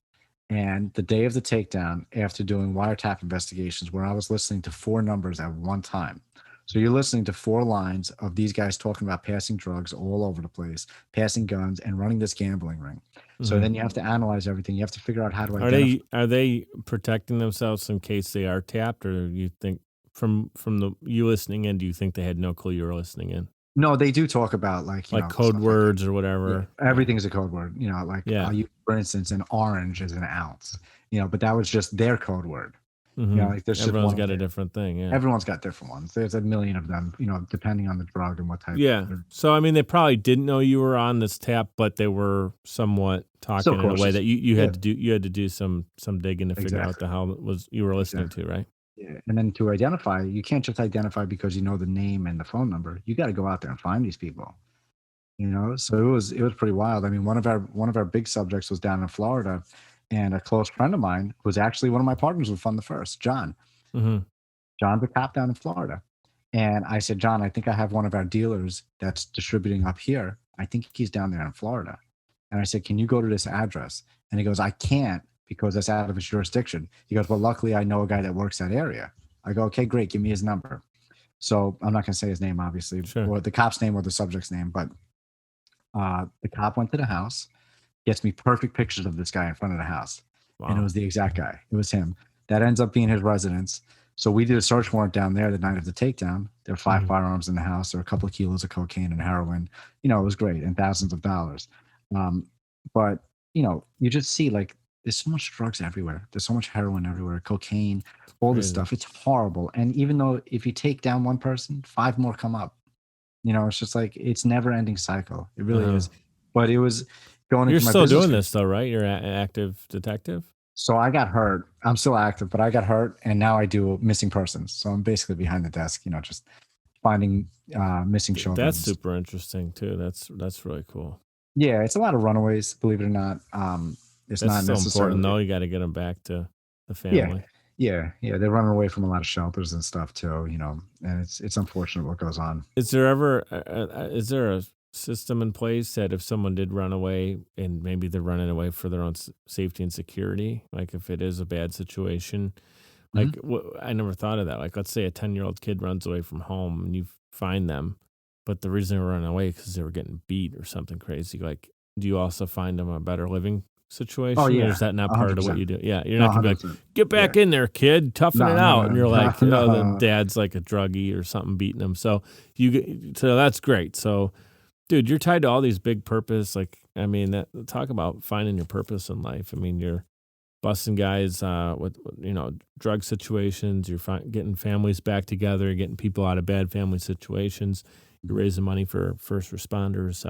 Speaker 1: And the day of the takedown, after doing wiretap investigations, where I was listening to four numbers at one time. So you're listening to four lines of these guys talking about passing drugs all over the place, passing guns, and running this gambling ring. So
Speaker 2: Hmm.
Speaker 1: then you have to analyze everything. You have to figure out how to
Speaker 2: Are
Speaker 1: identify.
Speaker 2: they protecting themselves in case they are tapped, or you think from the you listening in, do you think they had no clue you were listening in?
Speaker 1: No, they do talk about
Speaker 2: Like code
Speaker 1: stuff like that.
Speaker 2: words or
Speaker 1: Yeah,
Speaker 2: whatever. Yeah.
Speaker 1: everything's a code word. Like
Speaker 2: Yeah.
Speaker 1: I'll use, for instance, an orange is an ounce. But that was just their code word.
Speaker 2: Hmm.
Speaker 1: Like there's just
Speaker 2: Everyone's
Speaker 1: one of
Speaker 2: got a
Speaker 1: theirs.
Speaker 2: different thing. Yeah.
Speaker 1: Everyone's got different ones. There's a million of them. Depending on the drug and what type.
Speaker 2: Yeah. So I mean, they probably didn't know you were on this tap, but they were somewhat
Speaker 1: Still
Speaker 2: talking in a way
Speaker 1: cautious.
Speaker 2: that you
Speaker 1: Yeah,
Speaker 2: had to do some digging to figure out what
Speaker 1: exactly,
Speaker 2: the hell it was you were listening
Speaker 1: exactly.
Speaker 2: to, right?
Speaker 1: Yeah, and then to identify, you can't just identify because you know the name and the phone number. You got to go out there and find these people. So it was pretty wild. I mean, one of our big subjects was down in Florida, and a close friend of mine who was actually one of my partners with Fund the First, John.
Speaker 2: Hmm.
Speaker 1: John's a cop down in Florida. And I said, John, I think I have one of our dealers that's distributing up here. I think he's down there in Florida. And I said, can you go to this address? And he goes, I can't because that's out of his jurisdiction. He goes, well, luckily I know a guy that works that area. I go, okay, great. Give me his number. So I'm not going to say his name, obviously,
Speaker 2: Sure.
Speaker 1: or the cop's name or the subject's name, but the cop went to the house, gets me perfect pictures of this guy in front of the house. And it
Speaker 2: Wow.
Speaker 1: was the exact guy. It was him. That ends up being his residence. So we did a search warrant down there the night of the takedown. There were five
Speaker 2: Hmm.
Speaker 1: firearms in the house. There were a couple of kilos of cocaine and heroin. It was great and thousands of dollars. Um, but you just see like there's so much drugs everywhere. There's so much heroin everywhere, cocaine, all this
Speaker 2: Crazy.
Speaker 1: stuff. It's horrible. And even though if you take down one person, five more come up. It's just like it's never ending cycle. It really
Speaker 2: Uh-huh.
Speaker 1: is. But it was going
Speaker 2: You're
Speaker 1: into my
Speaker 2: still
Speaker 1: business.
Speaker 2: doing this though, right? You're an active detective.
Speaker 1: So I got hurt. I'm still active, but I got hurt, and now I do missing persons. So I'm basically behind the desk, just finding missing children.
Speaker 2: That's super interesting too. That's really cool.
Speaker 1: Yeah, it's a lot of runaways, believe it or not. It's
Speaker 2: That's
Speaker 1: not
Speaker 2: still important
Speaker 1: necessarily.
Speaker 2: though. You got to get them back to the
Speaker 1: Yeah,
Speaker 2: family.
Speaker 1: yeah, yeah. They're running away from a lot of shelters and stuff too. And it's unfortunate what goes on.
Speaker 2: Is there a system in place that if someone did run away and maybe they're running away for their own safety and security, like if it is a bad situation,
Speaker 1: Mhm.
Speaker 2: like I never thought of that. Like let's say a 10-year-old kid runs away from home and you find them, but the reason they were running away because they were getting beat or something crazy. Like, do you also find them a better living
Speaker 1: Oh
Speaker 2: situation, or
Speaker 1: yeah,
Speaker 2: is that not part of what
Speaker 1: 100%.
Speaker 2: you do? Yeah, you're
Speaker 1: No,
Speaker 2: not gonna be like,
Speaker 1: 100%.
Speaker 2: get
Speaker 1: Yeah.
Speaker 2: back in there, kid, toughen it
Speaker 1: No, no,
Speaker 2: out,
Speaker 1: no,
Speaker 2: and you're
Speaker 1: no,
Speaker 2: like, oh, the
Speaker 1: no.
Speaker 2: dad's like a druggie or something beating him. So so that's great. So, dude, you're tied to all these big purpose. Like, I mean, that talk about finding your purpose in life. I mean, you're busting guys with drug situations. You're getting families back together, getting people out of bad family situations. You're raising money for first responders.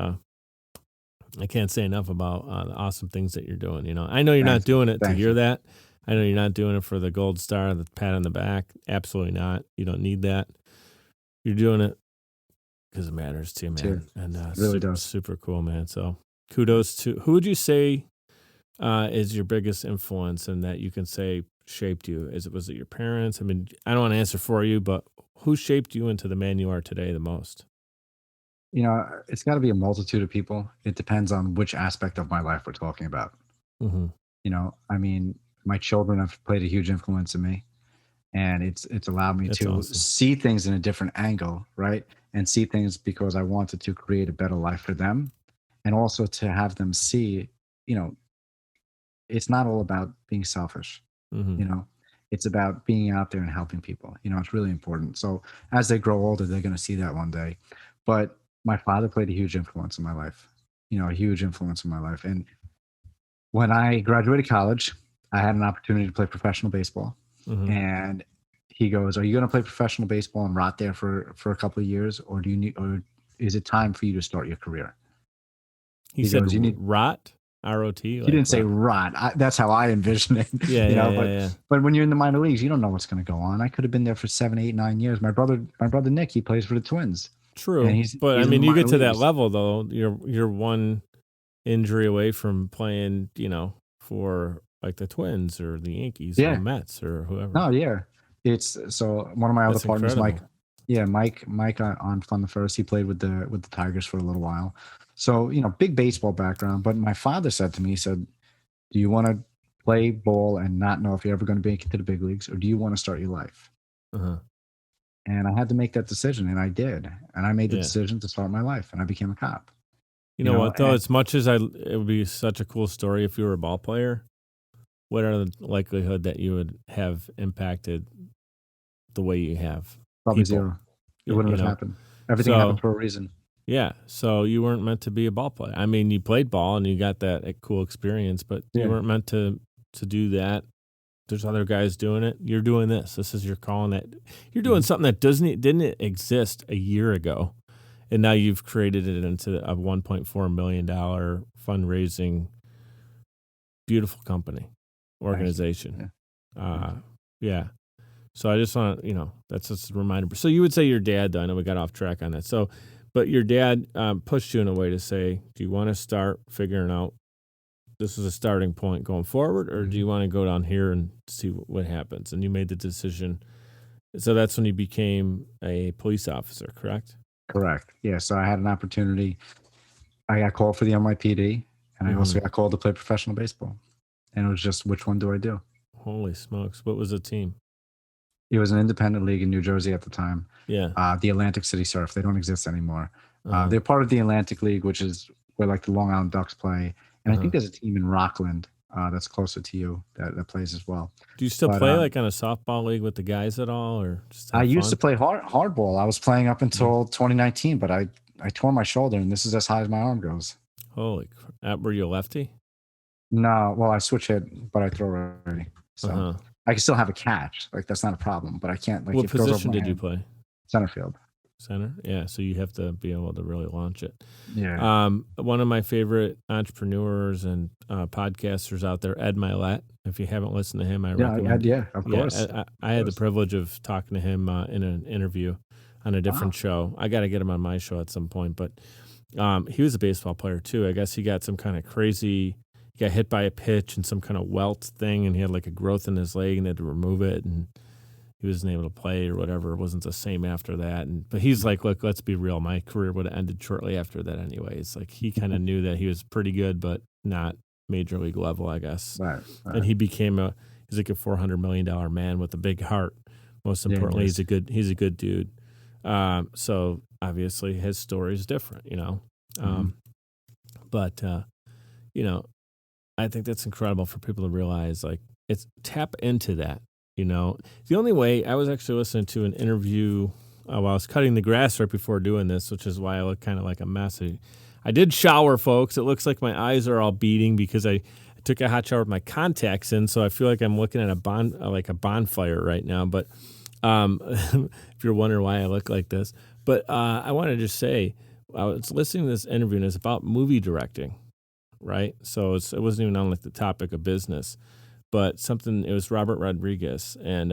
Speaker 2: I can't say enough about the awesome things that you're doing. I know you're not
Speaker 1: Thank you.
Speaker 2: doing it to
Speaker 1: Thank
Speaker 2: hear
Speaker 1: you.
Speaker 2: that. I know you're not doing it for the gold star, the pat on the back. Absolutely not. You don't need that. You're doing it because it matters too, man.
Speaker 1: Too.
Speaker 2: And
Speaker 1: It really does.
Speaker 2: super cool, man. So kudos to who would you say is your biggest influence and that you can say shaped you? Was it your parents? I mean, I don't want to answer for you, but who shaped you into the man you are today the most?
Speaker 1: It's got to be a multitude of people. It depends on which aspect of my life we're talking about.
Speaker 2: Mm-hmm.
Speaker 1: I mean, my children have played a huge influence in me, and it's allowed me
Speaker 2: That's
Speaker 1: to
Speaker 2: awesome.
Speaker 1: see things in a different angle, right? And see things because I wanted to create a better life for them, and also to have them see, it's not all about being selfish.
Speaker 2: Mm-hmm.
Speaker 1: It's about being out there and helping people. It's really important. So as they grow older, they're going to see that one day. But my father played a huge influence in my life, a huge influence in my life. And when I graduated college, I had an opportunity to play professional baseball.
Speaker 2: Mm-hmm.
Speaker 1: And he goes, "Are you going to play professional baseball and rot there for a couple of years, or or is it time for you to start your career?"
Speaker 2: He said,
Speaker 1: goes, "You need."
Speaker 2: "Rot, R-O-T."
Speaker 1: He didn't say rot. That's how I envision it.
Speaker 2: Yeah.
Speaker 1: But when you're in the minor leagues, you don't know what's going to go on. I could have been there for 7, 8, 9 years. My brother Nick, he plays for the Twins.
Speaker 2: True,
Speaker 1: And he's
Speaker 2: I
Speaker 1: in
Speaker 2: mean,
Speaker 1: the
Speaker 2: you get
Speaker 1: minor
Speaker 2: to that
Speaker 1: leagues.
Speaker 2: level though. You're one injury away from playing, for like the Twins or the Yankees or the Mets or whoever.
Speaker 1: Oh yeah, it's so one of my other partners,
Speaker 2: incredible.
Speaker 1: Mike on Fun the First. He played with the Tigers for a little while. So big baseball background. But my father said to me, he said, "Do you want to play ball and not know if you're ever going to make it to the big leagues, or do you want to start your life?"
Speaker 2: Uh-huh.
Speaker 1: And I had to make that decision, and I did. And I made the decision to start my life, and I became a cop.
Speaker 2: You know what, though? As much as it would be such a cool story if you were a ball player, what are the likelihood that you would have impacted the way you have?
Speaker 1: Probably zero. It wouldn't have happened. Everything happened for a reason.
Speaker 2: Yeah, so you weren't meant to be a ball player. I mean, you played ball and you got that cool experience, but you weren't meant to do that. There's other guys doing it. You're doing this. This is your calling. That you're doing something that didn't exist a year ago, and now you've created it into a $1.4 million fundraising, beautiful company, organization. Yeah. So I just want that's just a reminder. So you would say your dad, though, I know we got off track on that. So, but your dad pushed you in a way to say, do you want to start figuring out this is a starting point going forward, or do you want to go down here and see what happens? And you made the decision. So that's when you became a police officer, correct?
Speaker 1: Correct. Yeah. So I had an opportunity. I got called for the NYPD, and I also got called to play professional baseball. And it was just, which one do I do?
Speaker 2: Holy smokes. What was the team?
Speaker 1: It was an independent league in New Jersey at the time.
Speaker 2: Yeah.
Speaker 1: The Atlantic City Surf. They don't exist anymore. They're part of the Atlantic League, which is where like the Long Island Ducks play. And I think there's a team in Rockland that's closer to you that plays as well.
Speaker 2: Do you still play like on a softball league with the guys at all, or just
Speaker 1: I used to play hardball. I was playing up until 2019, but I tore my shoulder, and this is as high as my arm goes.
Speaker 2: Holy crap. Were you a lefty?
Speaker 1: No, well, I switch hit, but I throw already. So I can still have a catch. Like, that's not a problem, but I can't. Like,
Speaker 2: what position did you play?
Speaker 1: Center field.
Speaker 2: Center? Yeah, so you have to be able to really launch it.
Speaker 1: Yeah.
Speaker 2: One of my favorite entrepreneurs and podcasters out there, Ed Milet. If you haven't listened to him, I recommend.
Speaker 1: Yeah, of course.
Speaker 2: I had the privilege of talking to him in an interview on a different show. I got to get him on my show at some point, but he was a baseball player too. I guess he got some kind of crazy. He got hit by a pitch and some kind of welt thing, and he had like a growth in his leg, and they had to remove it, and he wasn't able to play or whatever. It wasn't the same after that. But he's like, look, let's be real. My career would have ended shortly after that anyways. Like, he kind of knew that he was pretty good, but not major league level, I guess.
Speaker 1: Right.
Speaker 2: And he became he's like a $400 million man with a big heart. Most importantly, he's a good dude. So obviously his story is different, But I think that's incredible for people to realize, like, it's tap into that. The only way, I was actually listening to an interview while I was cutting the grass right before doing this, which is why I look kind of like a mess. I did shower, folks. It looks like my eyes are all beating because I took a hot shower with my contacts in, so I feel like I'm looking at a bonfire right now. But if you're wondering why I look like this, but I want to just say, I was listening to this interview, and it's about movie directing, right? So it wasn't even on like the topic of business. But it was Robert Rodriguez, and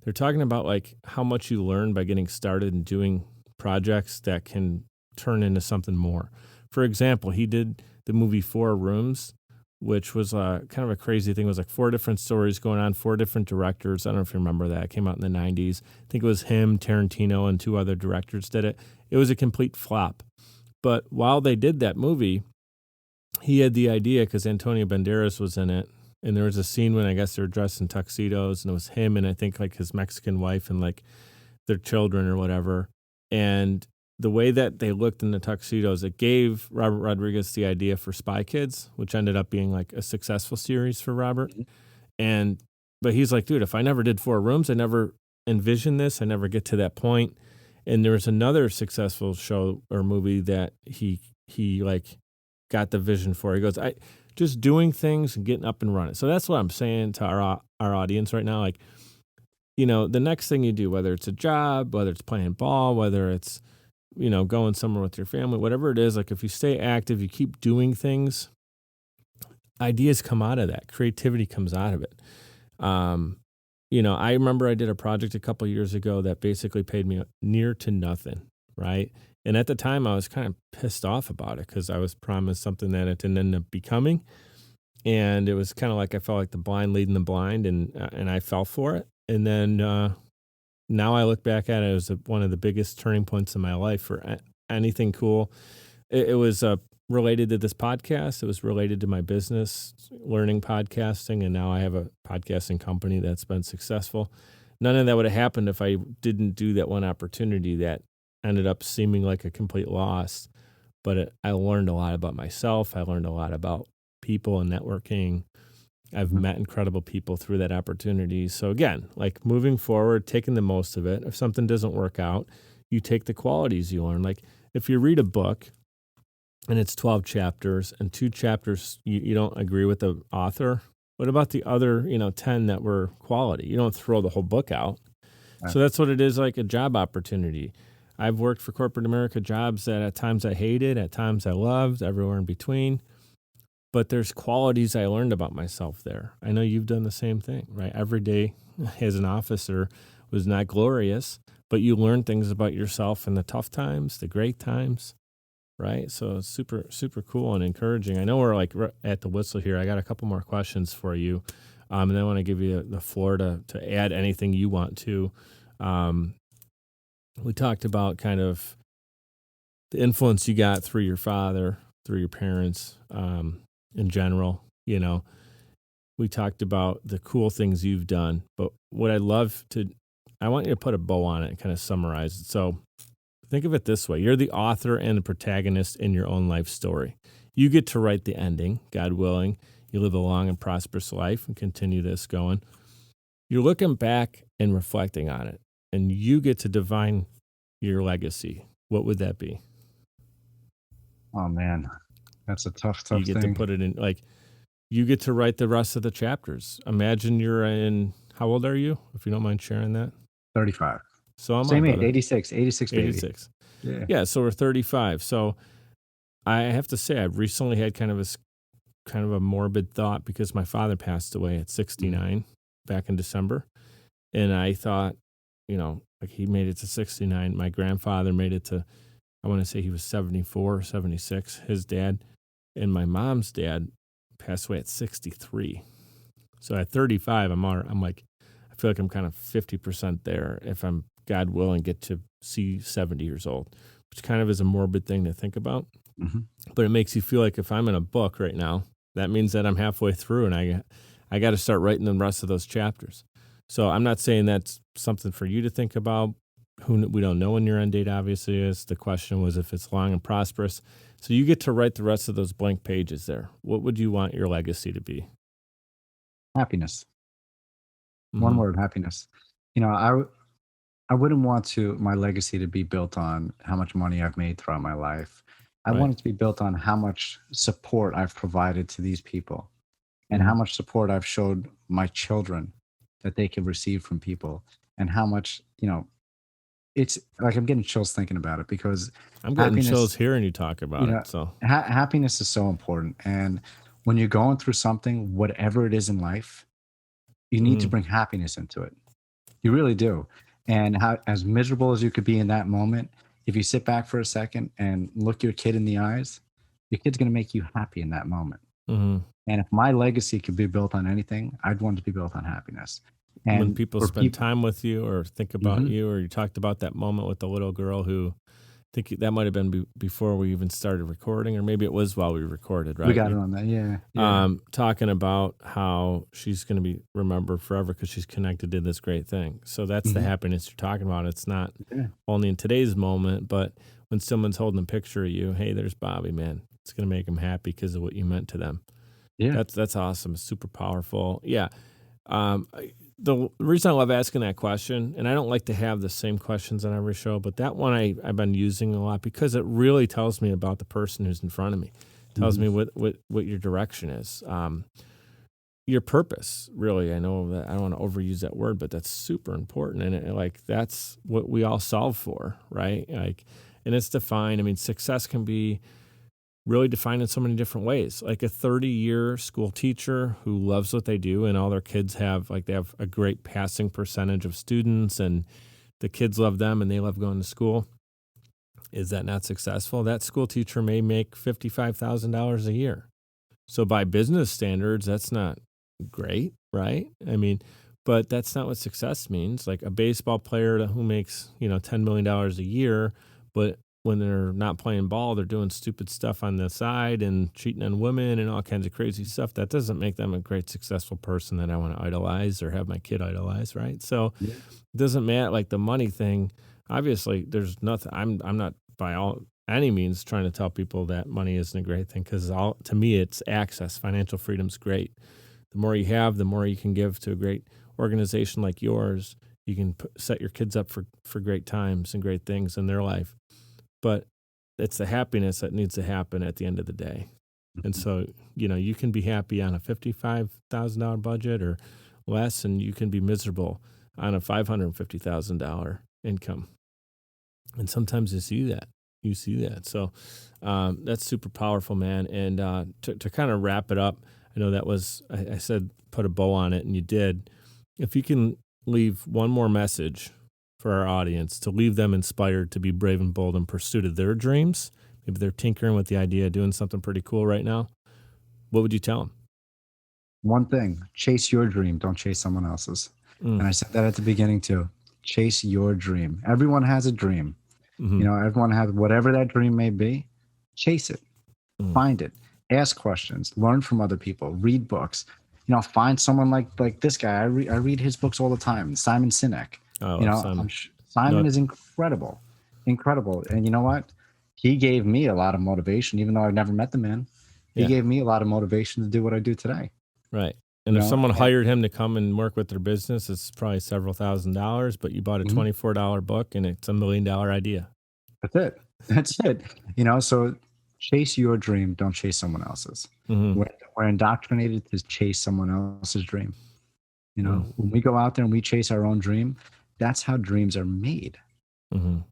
Speaker 2: they're talking about like how much you learn by getting started and doing projects that can turn into something more. For example, he did the movie 4 Rooms, which was kind of a crazy thing. It was like 4 different stories going on, 4 different directors. I don't know if you remember that. It came out in the 90s. I think it was him, Tarantino, and 2 other directors did it. It was a complete flop. But while they did that movie, he had the idea because Antonio Banderas was in it. And there was a scene when I guess they were dressed in tuxedos, and it was him and I think like his Mexican wife and like their children or whatever. And the way that they looked in the tuxedos, it gave Robert Rodriguez the idea for Spy Kids, which ended up being like a successful series for Robert. But he's like, dude, if I never did 4 Rooms, I never envisioned this. I never get to that point. And there was another successful show or movie that he like got the vision for. He goes, just doing things and getting up and running. So that's what I'm saying to our audience right now. Like, you know, the next thing you do, whether it's a job, whether it's playing ball, whether it's, you know, going somewhere with your family, whatever it is, like if you stay active, you keep doing things, ideas come out of that. Creativity comes out of it. You know, I remember I did a project a couple years ago that basically paid me near to nothing, right? And at the time, I was kind of pissed off about it because I was promised something that it didn't end up becoming. And it was kind of like I felt like the blind leading the blind, and I fell for it. And then now I look back at it as one of the biggest turning points in my life for anything cool. It was related to this podcast. It was related to my business, learning podcasting, and now I have a podcasting company that's been successful. None of that would have happened if I didn't do that one opportunity that ended up seeming like a complete loss. But I learned a lot about myself. I learned a lot about people and networking. I've met incredible people through that opportunity. So again, like moving forward, taking the most of it. If something doesn't work out, you take the qualities you learn. Like if you read a book and it's 12 chapters and 2 chapters you don't agree with the author, what about the other, 10 that were quality? You don't throw the whole book out. Right. So that's what it is, like a job opportunity. I've worked for corporate America jobs that at times I hated, at times I loved, everywhere in between. But there's qualities I learned about myself there. I know you've done the same thing, right? Every day as an officer was not glorious, but you learn things about yourself in the tough times, the great times, right? So it's super, super cool and encouraging. I know we're like at the whistle here. I got a couple more questions for you. And then I want to give you the floor to add anything you want to. We talked about kind of the influence you got through your father, through your parents, in general. We talked about the cool things you've done, but what I want you to put a bow on it and kind of summarize it. So think of it this way. You're the author and the protagonist in your own life story. You get to write the ending, God willing. You live a long and prosperous life and continue this going. You're looking back and reflecting on it, and you get to define your legacy. What would that be?
Speaker 1: Oh, man. That's a tough
Speaker 2: you get
Speaker 1: thing.
Speaker 2: To put it in, like, you get to write the rest of the chapters. Imagine you're how old are you, if you don't mind sharing that?
Speaker 1: 35.
Speaker 2: So I'm
Speaker 1: same age, 86 baby.
Speaker 2: 86. Yeah, so we're 35. So I have to say, I've recently had kind of a morbid thought because my father passed away at 69 back in December. And I thought, like he made it to 69. My grandfather made it to, I want to say he was 74 or 76, his dad. And my mom's dad passed away at 63. So at 35, I'm like, I feel like I'm kind of 50% there if I'm, God willing, get to see 70 years old, which kind of is a morbid thing to think about. Mm-hmm. But it makes you feel like if I'm in a book right now, that means that I'm halfway through and I got to start writing the rest of those chapters. So I'm not saying that's something for you to think about. We don't know when your end date obviously is. The question was if it's long and prosperous. So you get to write the rest of those blank pages there. What would you want your legacy to be?
Speaker 1: Happiness. Mm-hmm. One word, happiness. I wouldn't want my legacy to be built on how much money I've made throughout my life. I want it to be built on how much support I've provided to these people and how much support I've showed my children that they can receive from people, and how much, it's like I'm getting chills thinking about it because
Speaker 2: I'm getting chills hearing you talk about it. So
Speaker 1: happiness is so important. And when you're going through something, whatever it is in life, you need to bring happiness into it. You really do. And as miserable as you could be in that moment, if you sit back for a second and look your kid in the eyes, your kid's going to make you happy in that moment.
Speaker 2: Mm-hmm.
Speaker 1: And if my legacy could be built on anything, I'd want it to be built on happiness.
Speaker 2: When
Speaker 1: And
Speaker 2: people
Speaker 1: for
Speaker 2: spend
Speaker 1: people,
Speaker 2: time with you or think about you, or you talked about that moment with the little girl who, I think that might have been before we even started recording, or maybe it was while we recorded, right?
Speaker 1: we got it on that. Yeah.
Speaker 2: Talking about how she's going to be remembered forever because she's connected to this great thing. So that's the happiness you're talking about. It's not only in today's moment, but when someone's holding a picture of you, hey, there's Bobby, man. It's going to make them happy because of what you meant to them.
Speaker 1: Yeah.
Speaker 2: That's awesome. It's super powerful. Yeah. The reason I love asking that question, and I don't like to have the same questions on every show, but that one I've been using a lot because it really tells me about the person who's in front of me. It tells me what your direction is. Your purpose, really. I know that I don't want to overuse that word, but that's super important. And that's what we all solve for, right? And it's defined. I mean, success can be really defined in so many different ways. Like a 30-year school teacher who loves what they do, and all their kids they have a great passing percentage of students, and the kids love them and they love going to school. Is that not successful? That school teacher may make $55,000 a year. So by business standards, that's not great, right? I mean, but that's not what success means. Like a baseball player who makes, $10 million a year, but when they're not playing ball, they're doing stupid stuff on the side and cheating on women and all kinds of crazy stuff. That doesn't make them a great, successful person that I want to idolize or have my kid idolize, right? So it doesn't matter, like the money thing. Obviously, there's nothing. I'm not by any means trying to tell people that money isn't a great thing, because to me, it's access. Financial freedom's great. The more you have, the more you can give to a great organization like yours. You can set your kids up for great times and great things in their life. But it's the happiness that needs to happen at the end of the day. And so, you can be happy on a $55,000 budget or less, and you can be miserable on a $550,000 income. And sometimes you see that. So that's super powerful, man. And to kind of wrap it up, I know that was, I said put a bow on it, and you did. If you can leave one more message for our audience, to leave them inspired to be brave and bold in pursuit of their dreams. Maybe they're tinkering with the idea of doing something pretty cool right now. What would you tell them?
Speaker 1: One thing: chase your dream, don't chase someone else's. And I said that at the beginning too. Chase your dream. Everyone has a dream. Everyone has whatever that dream may be. Chase it. Find it. Ask questions. Learn from other people. Read books. Find someone like this guy. I read his books all the time. Simon Sinek. Simon is incredible. And you know what? He gave me a lot of motivation, even though I've never met the man. He gave me a lot of motivation to do what I do today.
Speaker 2: Right. And if someone hired him to come and work with their business, it's probably several $1,000s, but you bought a $24 book and it's $1 million idea.
Speaker 1: That's it. So chase your dream. Don't chase someone else's. We're indoctrinated to chase someone else's dream. When we go out there and we chase our own dream, that's how dreams are made.
Speaker 2: And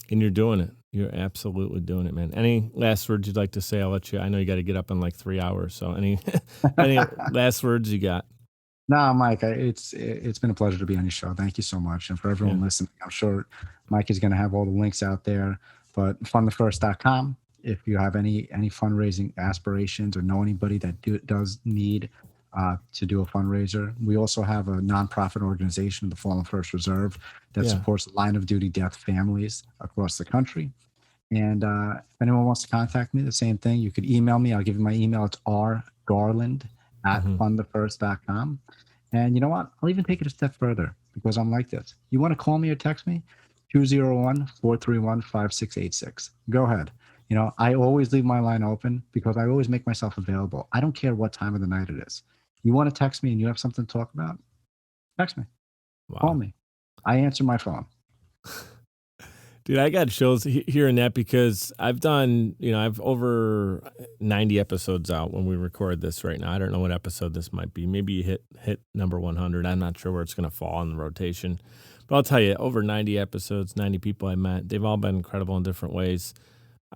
Speaker 2: you're doing it. You're absolutely doing it, man. Any last words you'd like to say? I'll let you. I know you got to get up in like 3 hours. So any last words you got?
Speaker 1: No, Mike, it's been a pleasure to be on your show. Thank you so much. And for everyone listening, I'm sure Mike is going to have all the links out there. But fundthefirst.com, if you have any fundraising aspirations or know anybody that does need to do a fundraiser. We also have a nonprofit organization, the Fallen First Reserve, that supports line of duty death families across the country. And if anyone wants to contact me, the same thing. You could email me. I'll give you my email. It's rgarland@fundthefirst.com. And you know what? I'll even take it a step further, because I'm like this. You want to call me or text me? 201-431-5686. Go ahead. I always leave my line open because I always make myself available. I don't care what time of the night it is. You want to text me and you have something to talk about? Text me. Wow. Call me. I answer my phone.
Speaker 2: Dude, I got chills hearing that, because I've done, I've over 90 episodes out when we record this right now. I don't know what episode this might be. Maybe you hit number 100. I'm not sure where it's going to fall in the rotation. But I'll tell you, over 90 episodes, 90 people I met, they've all been incredible in different ways.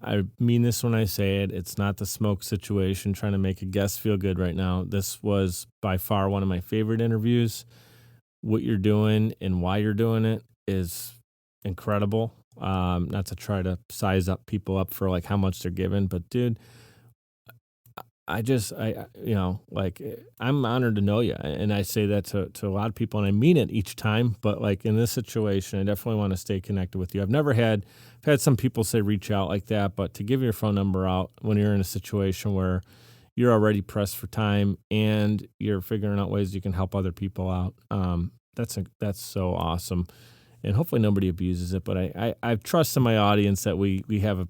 Speaker 2: I mean this when I say it. It's not the smoke situation trying to make a guest feel good right now. This was by far one of my favorite interviews. What you're doing and why you're doing it is incredible. Not to try to size up people up for like how much they're giving, but dude, I'm honored to know you. And I say that to a lot of people, and I mean it each time. But like in this situation, I definitely want to stay connected with you. I've had some people say reach out like that, but to give your phone number out when you're in a situation where you're already pressed for time and you're figuring out ways you can help other people out, that's so awesome. And hopefully nobody abuses it. But I trust in my audience that we have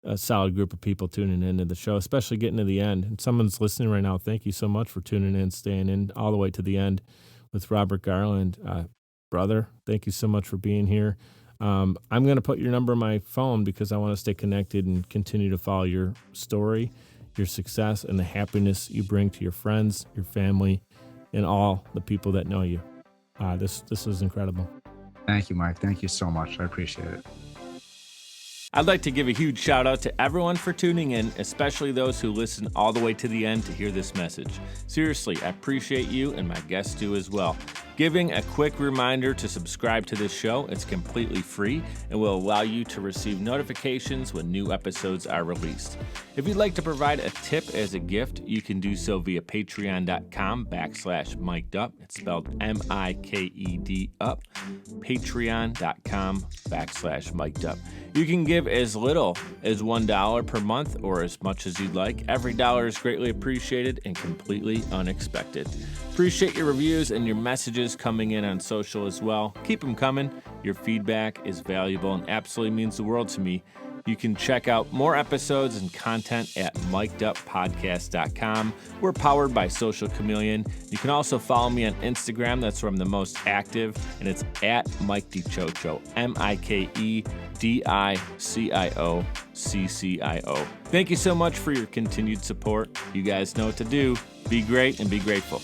Speaker 2: a solid group of people tuning into the show, especially getting to the end. And someone's listening right now. Thank you so much for tuning in, staying in all the way to the end with Robert Garland. Brother, thank you so much for being here. I'm going to put your number on my phone because I want to stay connected and continue to follow your story, your success, and the happiness you bring to your friends, your family, and all the people that know you. This is incredible.
Speaker 1: Thank you, Mike. Thank you so much. I appreciate it.
Speaker 2: I'd like to give a huge shout out to everyone for tuning in, especially those who listen all the way to the end to hear this message. Seriously, I appreciate you, and my guests do as well. Giving a quick reminder to subscribe to this show. It's completely free and will allow you to receive notifications when new episodes are released. If you'd like to provide a tip as a gift, you can do so via patreon.com/mikedup. It's spelled MIKED up. Patreon.com/mikedup. You can give as little as $1 per month or as much as you'd like. Every dollar is greatly appreciated and completely unexpected. Appreciate your reviews and your messages coming in on social as well. Keep them coming. Your feedback is valuable and absolutely means the world to me. You can check out more episodes and content at mikeduppodcast.com. We're powered by Social Chameleon. You can also follow me on Instagram. That's where I'm the most active, and it's at Mike DiCioccio, MIKEDICIOCCIO. Thank you so much for your continued support. You guys know what to do. Be great and be grateful.